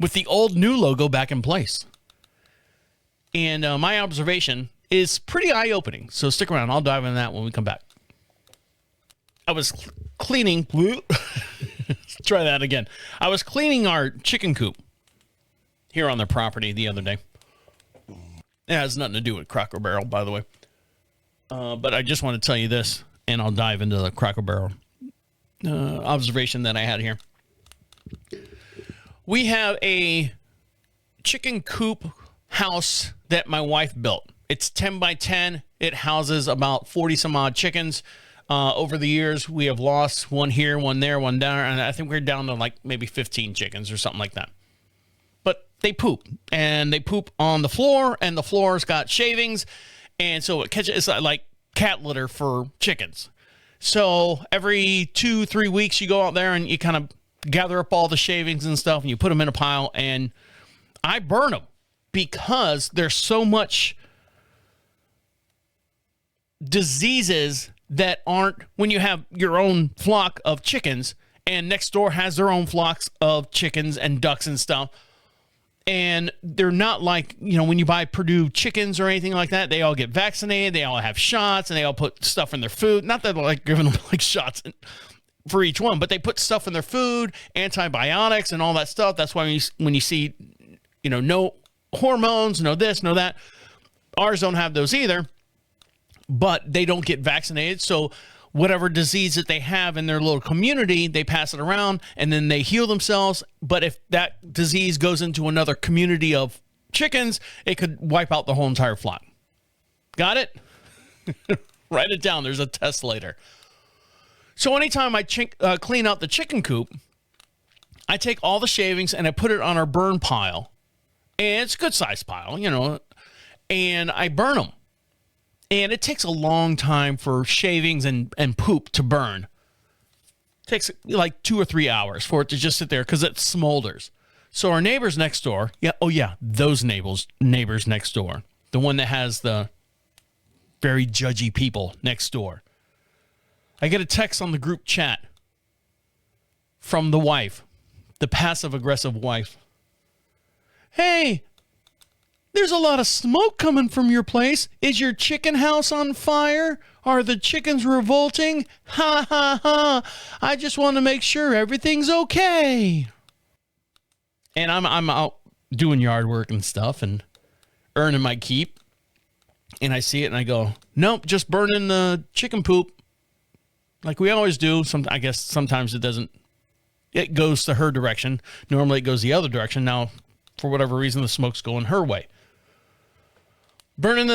with the old new logo back in place. And my observation is pretty eye-opening. So stick around. I'll dive into that when we come back. I was cleaning. Let's try that again. I was cleaning our chicken coop here on their property the other day. It has nothing to do with Cracker Barrel, by the way. But I just want to tell you this, and I'll dive into the Cracker Barrel observation that I had here. We have a chicken coop house that my wife built. It's 10 by 10. It houses about 40 some odd chickens. Over the years, we have lost one here, one there, one down, and I think we're down to like maybe 15 chickens or something like that. They poop, and they poop on the floor, and the floor's got shavings, and so it's like cat litter for chickens. So every 2-3 weeks, you go out there and you kind of gather up all the shavings and stuff, and you put them in a pile, and I burn them because there's so much diseases that aren't, when you have your own flock of chickens, and next door has their own flocks of chickens and ducks and stuff. And they're not like, when you buy Purdue chickens or anything like that, they all get vaccinated, they all have shots, and they all put stuff in their food. Not that they're like giving them like shots for each one, but they put stuff in their food, antibiotics and all that stuff. That's why when you see, no hormones, no this, no that. Ours don't have those either, but they don't get vaccinated. So whatever disease that they have in their little community, they pass it around and then they heal themselves. But if that disease goes into another community of chickens, it could wipe out the whole entire flock. Got it? Write it down. There's a test later. So anytime I clean out the chicken coop, I take all the shavings and I put it on our burn pile. And it's a good sized pile, and I burn them. And it takes a long time for shavings and poop to burn. It takes like 2 or 3 hours for it to just sit there because it smolders. So our neighbors next door, those neighbors next door, the one that has the very judgy people next door. I get a text on the group chat from the wife, the passive-aggressive wife. Hey, there's a lot of smoke coming from your place. Is your chicken house on fire? Are the chickens revolting? Ha, ha, ha. I just want to make sure everything's okay. And I'm out doing yard work and stuff and earning my keep. And I see it and I go, nope, just burning the chicken poop. Like we always do. I guess sometimes it doesn't. It goes to her direction. Normally it goes the other direction. Now, for whatever reason, the smoke's going her way. Burning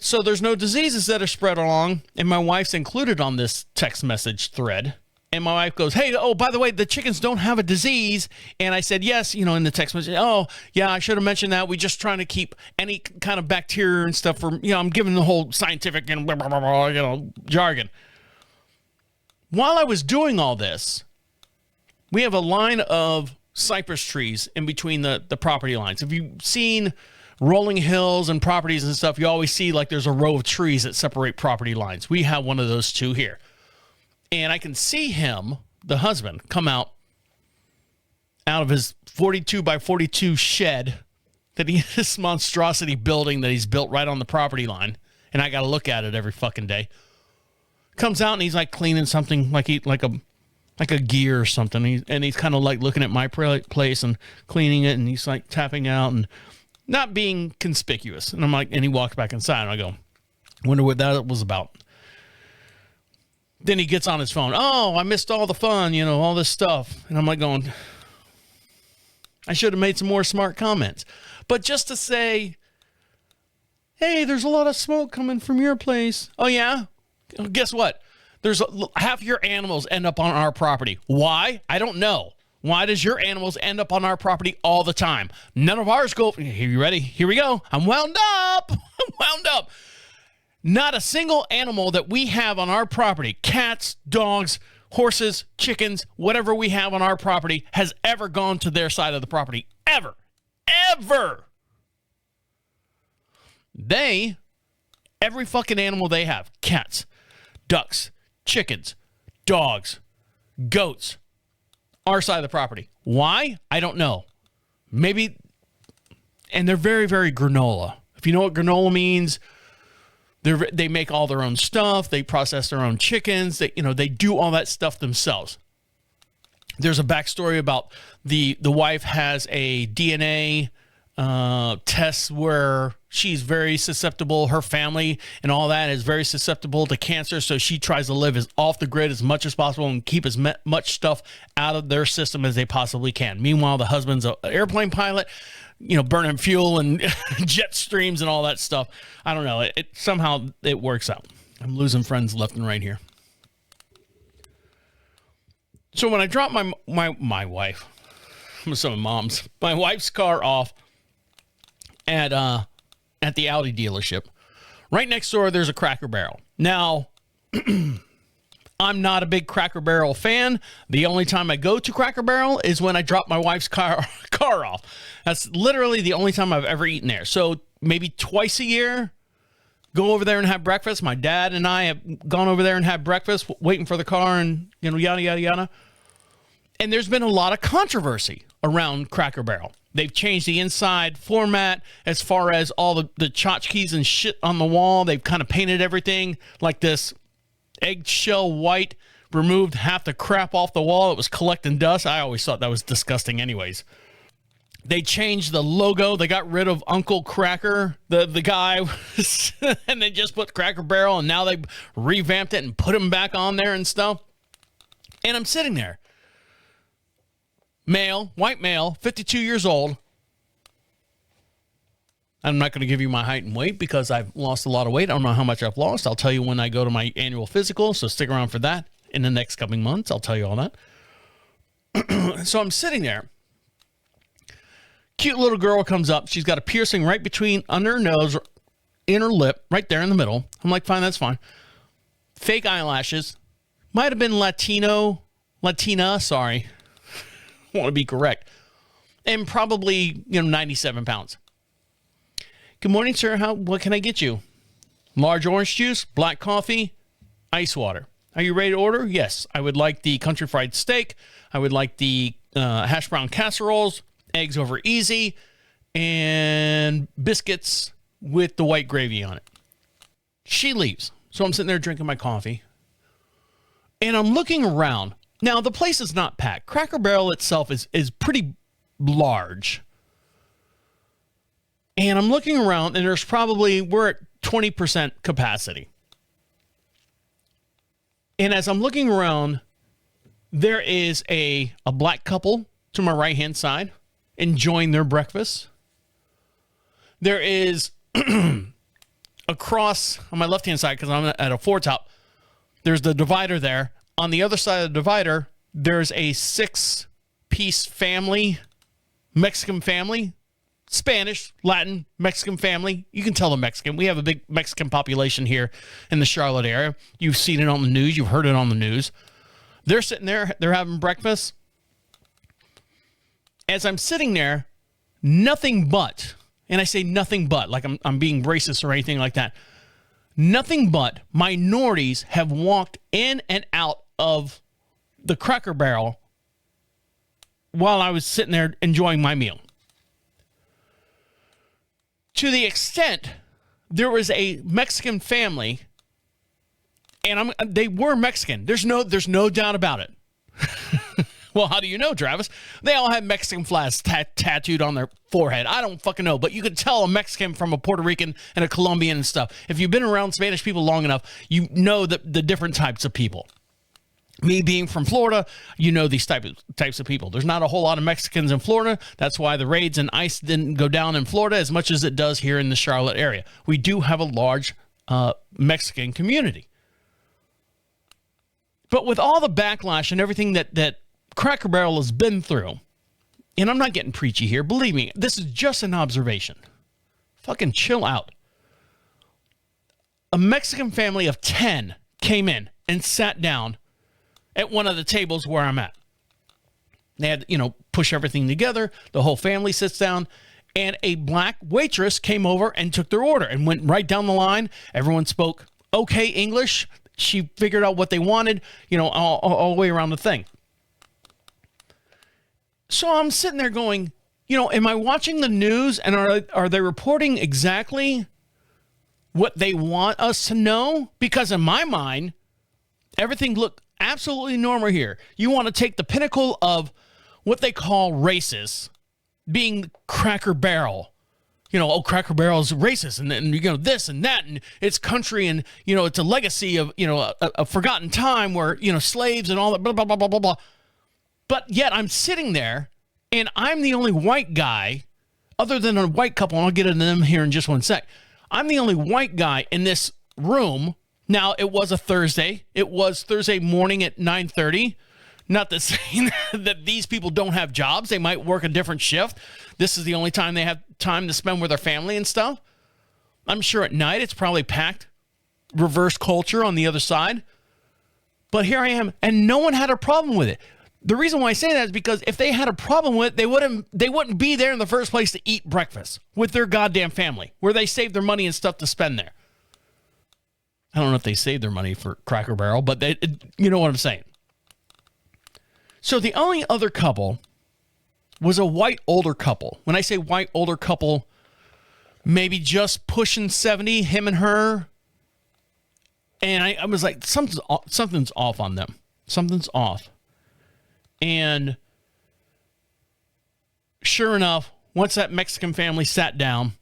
so there's no diseases that are spread along. And my wife's included on this text message thread. And my wife goes, hey, by the way, the chickens don't have a disease. And I said, yes, in the text message. Oh, yeah, I should have mentioned that. We're just trying to keep any kind of bacteria and stuff from, I'm giving the whole scientific and jargon. while I was doing all this, we have a line of cypress trees in between the property lines. If you've seen rolling hills and properties and stuff, you always see like there's a row of trees that separate property lines. We have one of those two here. And I can see him, the husband, come out of his 42 by 42 shed, this monstrosity building that he's built right on the property line. And I got to look at it every fucking day. Comes out and he's like cleaning something like a gear or something. And he's kind of like looking at my place and cleaning it. And he's like tapping out and not being conspicuous. And I'm like, and he walks back inside and I go, wonder what that was about. Then he gets on his phone. Oh, I missed all the fun, all this stuff. And I'm like going, I should have made some more smart comments. But just to say, hey, there's a lot of smoke coming from your place. Oh, yeah? Guess what? Half your animals end up on our property. Why? I don't know. Why does your animals end up on our property all the time? None of ours go. Are you ready? Here we go. I'm wound up. Not a single animal that we have on our property, cats, dogs, horses, chickens, whatever we have on our property, has ever gone to their side of the property. Ever. Every fucking animal they have, cats, ducks, chickens, dogs, goats, our side of the property. Why? I don't know. Maybe, and they're very, very granola. If you know what granola means, they make all their own stuff. They process their own chickens. They do all that stuff themselves. There's a backstory about the wife has a DNA test where she's very susceptible. Her family and all that is very susceptible to cancer. So she tries to live as off the grid as much as possible and keep as much stuff out of their system as they possibly can. Meanwhile, the husband's an airplane pilot, burning fuel and jet streams and all that stuff. I don't know. It somehow it works out. I'm losing friends left and right here. So when I dropped my wife, some of mom's, my wife's car off at the Audi dealership, right next door, there's a Cracker Barrel. Now, I'm not a big Cracker Barrel fan. The only time I go to Cracker Barrel is when I drop my wife's car off. That's literally the only time I've ever eaten there. So maybe twice a year, go over there and have breakfast. My dad and I have gone over there and had breakfast, waiting for the car and, yada, yada, yada. And there's been a lot of controversy around Cracker Barrel. They've changed the inside format as far as all the tchotchkes and shit on the wall. They've kind of painted everything like this eggshell white, removed half the crap off the wall. It was collecting dust. I always thought that was disgusting anyways. They changed the logo. They got rid of Uncle Cracker, the guy, and they just put Cracker Barrel, and now they revamped it and put him back on there and stuff. And I'm sitting there. Male, white male, 52 years old. I'm not going to give you my height and weight because I've lost a lot of weight. I don't know how much I've lost. I'll tell you when I go to my annual physical, so stick around for that in the next coming months. I'll tell you all that. So I'm sitting there. Cute little girl comes up. She's got a piercing right between under her nose, in her lip, right there in the middle. I'm like, fine, that's fine. Fake eyelashes. Might have been Latina, sorry. I want to be correct. And probably, 97 pounds. Good morning, sir. What can I get you? Large orange juice, black coffee, ice water. Are you ready to order? Yes. I would like the country fried steak. I would like the hash brown casseroles, eggs over easy, and biscuits with the white gravy on it. She leaves. So I'm sitting there drinking my coffee. And I'm looking around. Now, the place is not packed. Cracker Barrel itself is pretty large. And I'm looking around, and we're at 20% capacity. And as I'm looking around, there is a black couple to my right-hand side enjoying their breakfast. There is across on my left-hand side, because I'm at a four-top, there's the divider there. On the other side of the divider, there's a 6-piece family, Mexican family, Spanish, Latin, Mexican family. You can tell them Mexican. We have a big Mexican population here in the Charlotte area. You've seen it on the news. You've heard it on the news. They're sitting there, they're having breakfast. As I'm sitting there, nothing but, and I say nothing but, like I'm being racist or anything like that. Nothing but minorities have walked in and out of the Cracker Barrel while I was sitting there enjoying my meal. To the extent there was a Mexican family, and they were Mexican. There's no doubt about it. Well, how do you know, Travis? They all have Mexican flags tattooed on their forehead. I don't fucking know, but you could tell a Mexican from a Puerto Rican and a Colombian and stuff. If you've been around Spanish people long enough, you know the different types of people. Me being from Florida, you know these types of people. There's not a whole lot of Mexicans in Florida. That's why the raids and ICE didn't go down in Florida as much as it does here in the Charlotte area. We do have a large Mexican community. But with all the backlash and everything that Cracker Barrel has been through, and I'm not getting preachy here, believe me, this is just an observation. Fucking chill out. A Mexican family of 10 came in and sat down at one of the tables where I'm at. They had, push everything together. The whole family sits down, and a black waitress came over and took their order and went right down the line. Everyone spoke okay English. She figured out what they wanted, all the way around the thing. So I'm sitting there going, am I watching the news, and are they reporting exactly what they want us to know? Because in my mind, everything looked absolutely normal here. You want to take the pinnacle of what they call racist, being Cracker Barrel. Cracker Barrel is racist, and this and that, and it's country, and it's a legacy of a forgotten time where slaves and all that, blah blah blah blah blah blah. But yet I'm sitting there, and I'm the only white guy, other than a white couple, and I'll get into them here in just one sec. I'm the only white guy in this room. Now, it was a Thursday. It was Thursday morning at 9:30. Not to say that these people don't have jobs. They might work a different shift. This is the only time they have time to spend with their family and stuff. I'm sure at night it's probably packed. Reverse culture on the other side. But here I am, and no one had a problem with it. The reason why I say that is because if they had a problem with it, they wouldn't be there in the first place to eat breakfast with their goddamn family, where they save their money and stuff to spend there. I don't know if they saved their money for Cracker Barrel, but you know what I'm saying. So the only other couple was a white older couple. When I say white older couple, maybe just pushing 70, him and her. And I was like, something's off on them. Something's off. And sure enough, once that Mexican family sat down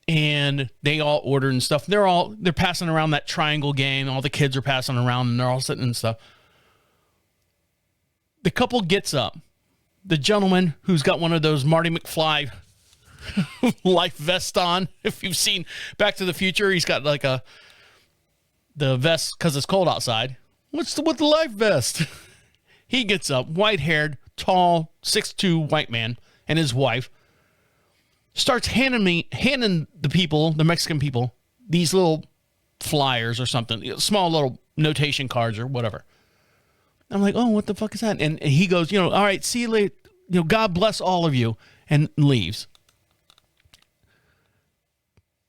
and they all ordered and stuff, they're passing around that triangle game. All the kids are passing around and they're all sitting and stuff. The couple gets up. The gentleman who's got one of those Marty McFly life vest on. If you've seen Back to the Future, he's got like the vest because it's cold outside. What's with the life vest? He gets up, white-haired, tall, 6'2" white man, and his wife starts handing the Mexican people, these little flyers or something, small little notation cards or whatever. I'm like, oh, what the fuck is that? And he goes, all right, see you later. God bless all of you, and leaves.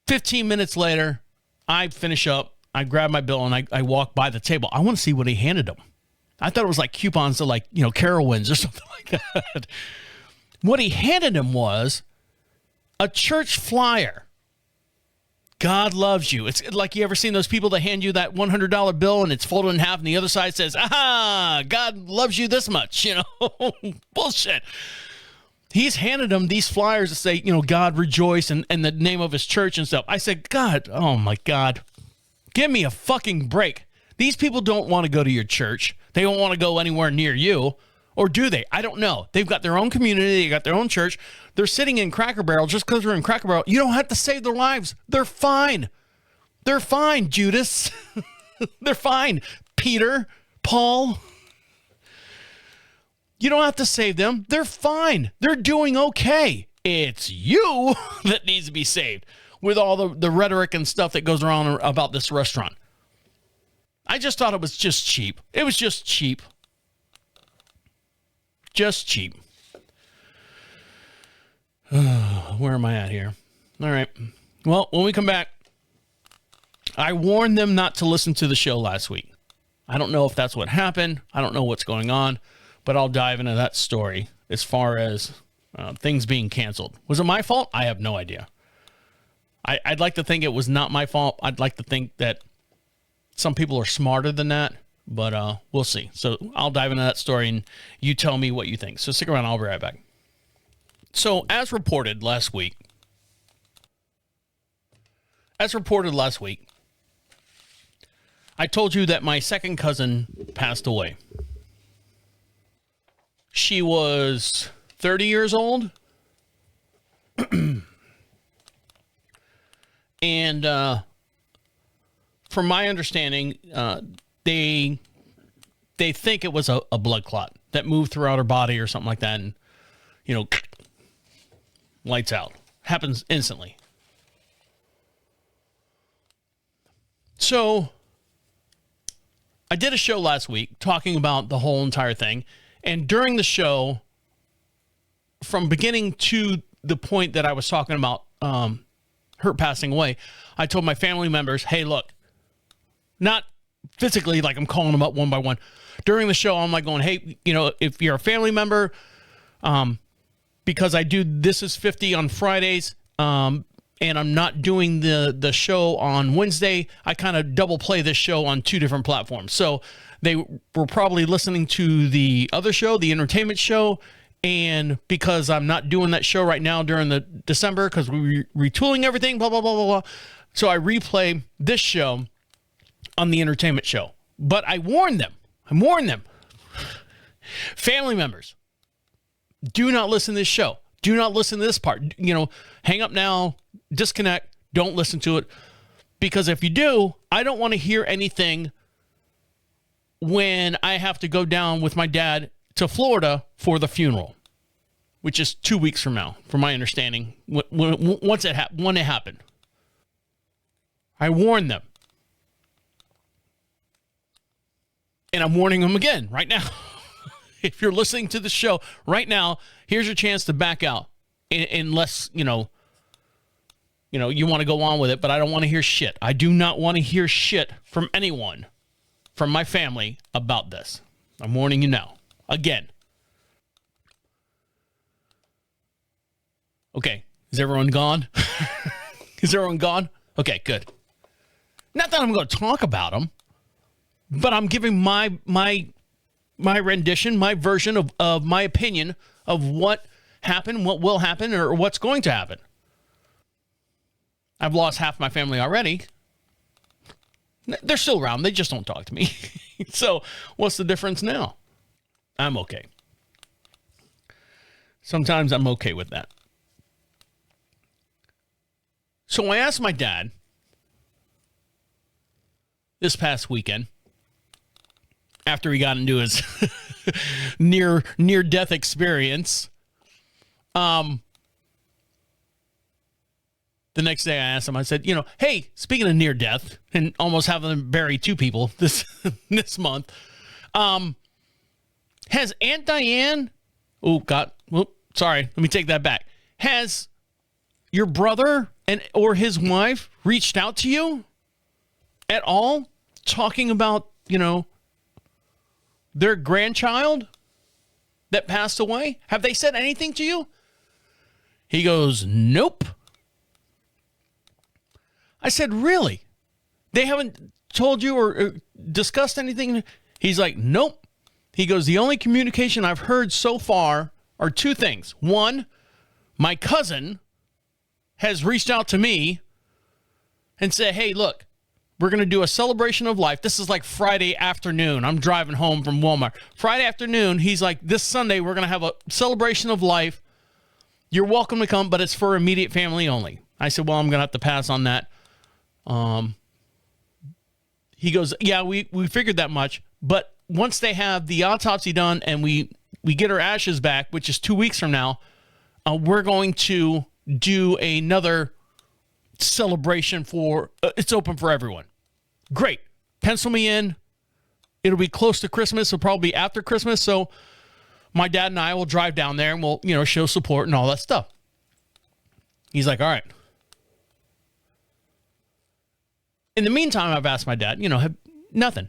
15 minutes later, I finish up. I grab my bill, and I walk by the table. I want to see what he handed them. I thought it was like coupons to Carowinds or something like that. What he handed him was a church flyer. God loves you. It's like, you ever seen those people that hand you that $100 bill and it's folded in half and the other side says, aha, God loves you this much, bullshit. He's handed them these flyers that say, God rejoice and the name of his church and stuff. I said, God, oh my God, give me a fucking break. These people don't want to go to your church. They don't want to go anywhere near you. Or do they? I don't know. They've got their own community. They got their own church. They're sitting in Cracker Barrel just because they're in Cracker Barrel. You don't have to save their lives. They're fine. They're fine, Judas. They're fine, Peter, Paul. You don't have to save them. They're fine. They're doing okay. It's you that needs to be saved with all the rhetoric and stuff that goes around about this restaurant. I just thought it was just cheap. It was just cheap. Just cheap. Where am I at here? All right. Well, when we come back, I warned them not to listen to the show last week. I don't know if that's what happened. I don't know what's going on, but I'll dive into that story as far as things being canceled. Was it my fault? I have no idea. I'd like to think it was not my fault. I'd like to think that some people are smarter than that, but we'll see. So I'll dive into that story and you tell me what you think. So stick around. I'll be right back. So as reported last week, I told you that my second cousin passed away. She was 30 years old. And from my understanding, they think it was a blood clot that moved throughout her body or something like that. And, you know, lights out. Happens instantly. So I did a show last week talking about the whole entire thing. And during the show, from beginning to the point that I was talking about her passing away, I told my family members, hey, look, not physically like I'm calling them up one by one. During the show, I'm like going, hey, you know, if you're a family member, because I do This Is 50 on Fridays, and I'm not doing the show on Wednesday, I kind of double play this show on two different platforms. So they were probably listening to the other show, the entertainment show, and because I'm not doing that show right now during the December because we're retooling everything, blah, blah, blah, blah, blah. So I replay this show on the entertainment show. But I warned them. Family members, do not listen to this show. Do not listen to this part. You know, hang up now, disconnect, don't listen to it. Because if you do, I don't want to hear anything when I have to go down with my dad to Florida for the funeral, which is 2 weeks from now, from my understanding, when it happened. I warned them. And I'm warning them again right now. If you're listening to the show right now, here's your chance to back out. Unless, you want to go on with it, but I don't want to hear shit. I do not want to hear shit from anyone, from my family, about this. I'm warning you now. Again. Okay. Is everyone gone? Is everyone gone? Okay, good. Not that I'm going to talk about them, but I'm giving my rendition, my version of my opinion of what happened, what will happen, or what's going to happen. I've lost half my family already. They're still around. They just don't talk to me. So what's the difference now? I'm okay. Sometimes I'm okay with that. So I asked my dad this past weekend, after he got into his near-death experience, the next day I asked him, I said, hey, speaking of near-death and almost having to bury two people this month, has Aunt Diane, let me take that back. Has your brother or his wife reached out to you at all, talking about, their grandchild that passed away? Have they said anything to you? He goes, nope. I said, really? They haven't told you or discussed anything? He's like, nope. He goes, the only communication I've heard so far are two things. One, my cousin has reached out to me and said, hey, look, we're going to do a celebration of life. This is like Friday afternoon. I'm driving home from Walmart. Friday afternoon, he's like, this Sunday, we're going to have a celebration of life. You're welcome to come, but it's for immediate family only. I said, well, I'm going to have to pass on that. He goes, yeah, we figured that much. But once they have the autopsy done and we get her ashes back, which is 2 weeks from now, we're going to do another celebration for, it's open for everyone. Great. Pencil me in. It'll be close to Christmas. It'll probably be after Christmas. So my dad and I will drive down there and we'll, show support and all that stuff. He's like, all right. In the meantime, I've asked my dad, nothing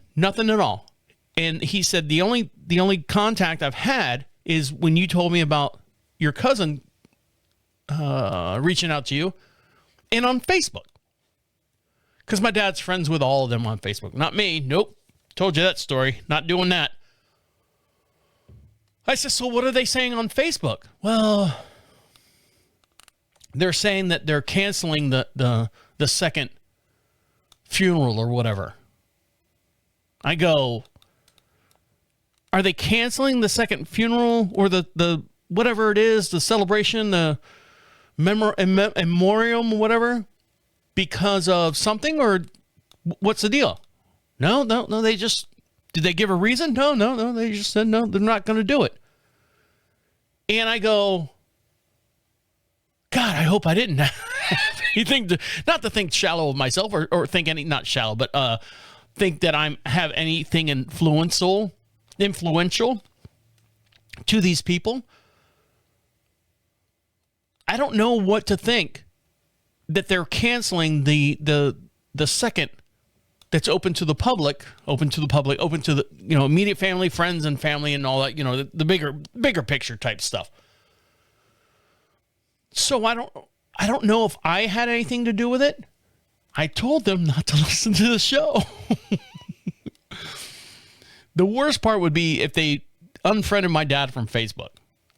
at all. And he said, the only contact I've had is when you told me about your cousin reaching out to you and on Facebook. Because my dad's friends with all of them on Facebook. Not me. Nope. Told you that story. Not doing that. I said, so what are they saying on Facebook? Well, they're saying that they're canceling the second funeral or whatever. I go, are they canceling the second funeral or the whatever it is, the celebration, the memoriam, whatever, because of something, or what's the deal? No, they just, did they give a reason? No, they just said no, they're not going to do it. And I go, God, I hope I didn't not to think shallow of myself or think not shallow, but think that I have anything influential to these people. I don't know what to think that they're canceling the second that's open to the public, open to the, immediate family, friends and family and all that, the bigger picture type stuff. So I don't know if I had anything to do with it. I told them not to listen to the show. The worst part would be if they unfriended my dad from Facebook.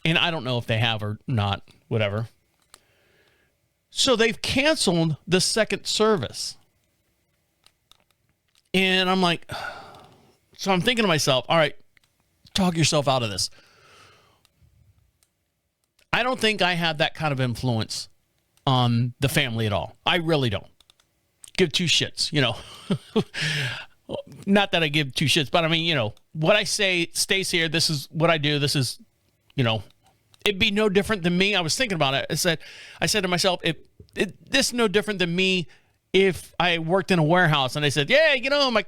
And I don't know if they have or not, whatever. So they've canceled the second service. And I'm like, so I'm thinking to myself, all right, talk yourself out of this. I don't think I had that kind of influence on the family at all. I really don't. Give two shits, Not that I give two shits, but I mean, what I say stays here. This is what I do. This is, it'd be no different than me. I was thinking about it. I said to myself, this is no different than me if I worked in a warehouse and they said, yeah,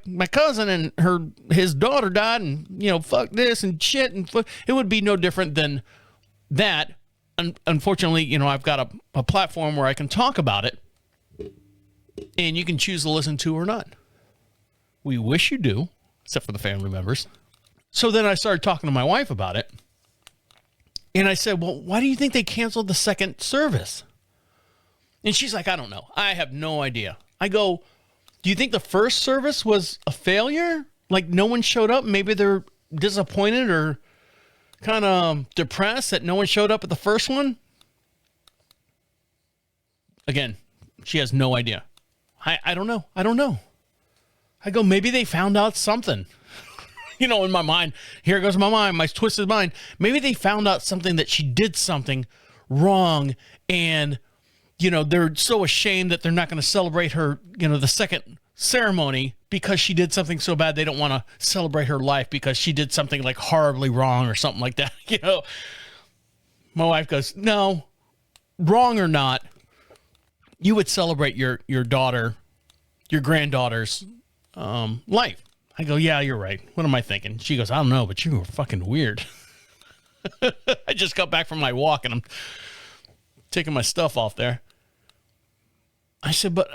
my cousin and his daughter died and, fuck this and shit. And it would be no different than that. Unfortunately, I've got a platform where I can talk about it and you can choose to listen to or not. We wish you do, except for the family members. So then I started talking to my wife about it. And I said, well, why do you think they canceled the second service? And she's like, I don't know. I have no idea. I go, do you think the first service was a failure? Like no one showed up? Maybe they're disappointed or kind of depressed that no one showed up at the first one? Again, she has no idea. I don't know. I go, maybe they found out something. In my mind, here goes my mind, my twisted mind. Maybe they found out something, that she did something wrong. And, they're so ashamed that they're not going to celebrate her, the second ceremony because she did something so bad. They don't want to celebrate her life because she did something like horribly wrong or something like that. My wife goes, no, wrong or not, you would celebrate your daughter, your granddaughter's life. I go, yeah, you're right. What am I thinking? She goes, I don't know, but you were fucking weird. I just got back from my walk and I'm taking my stuff off there. I said, but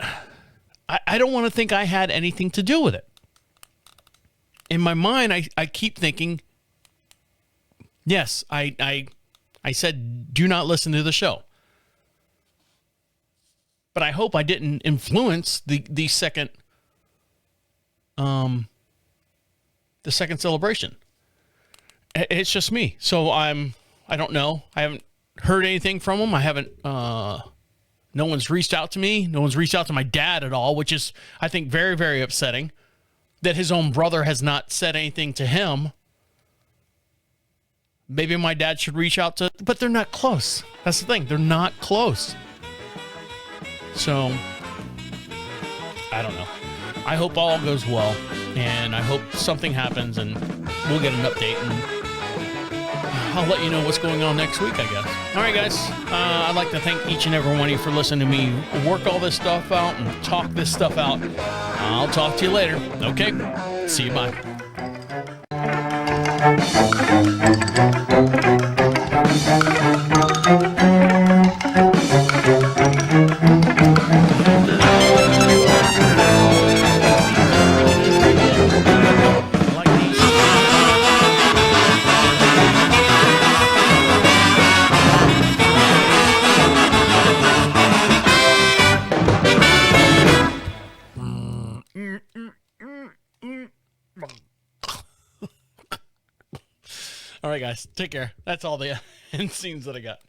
I don't want to think I had anything to do with it. In my mind, I keep thinking, yes, I said, do not listen to the show. But I hope I didn't influence the second celebration. It's just me. So I don't know. I haven't heard anything from them. I haven't, no one's reached out to me. No one's reached out to my dad at all, which is, I think, very, very upsetting that his own brother has not said anything to him. Maybe my dad should reach out to, but they're not close. That's the thing. They're not close. So, I don't know. I hope all goes well, and I hope something happens, and we'll get an update, and I'll let you know what's going on next week, I guess. All right, guys. I'd like to thank each and every one of you for listening to me work all this stuff out and talk this stuff out. I'll talk to you later. Okay? See you. Bye. All right, guys, take care. That's all the end scenes that I got.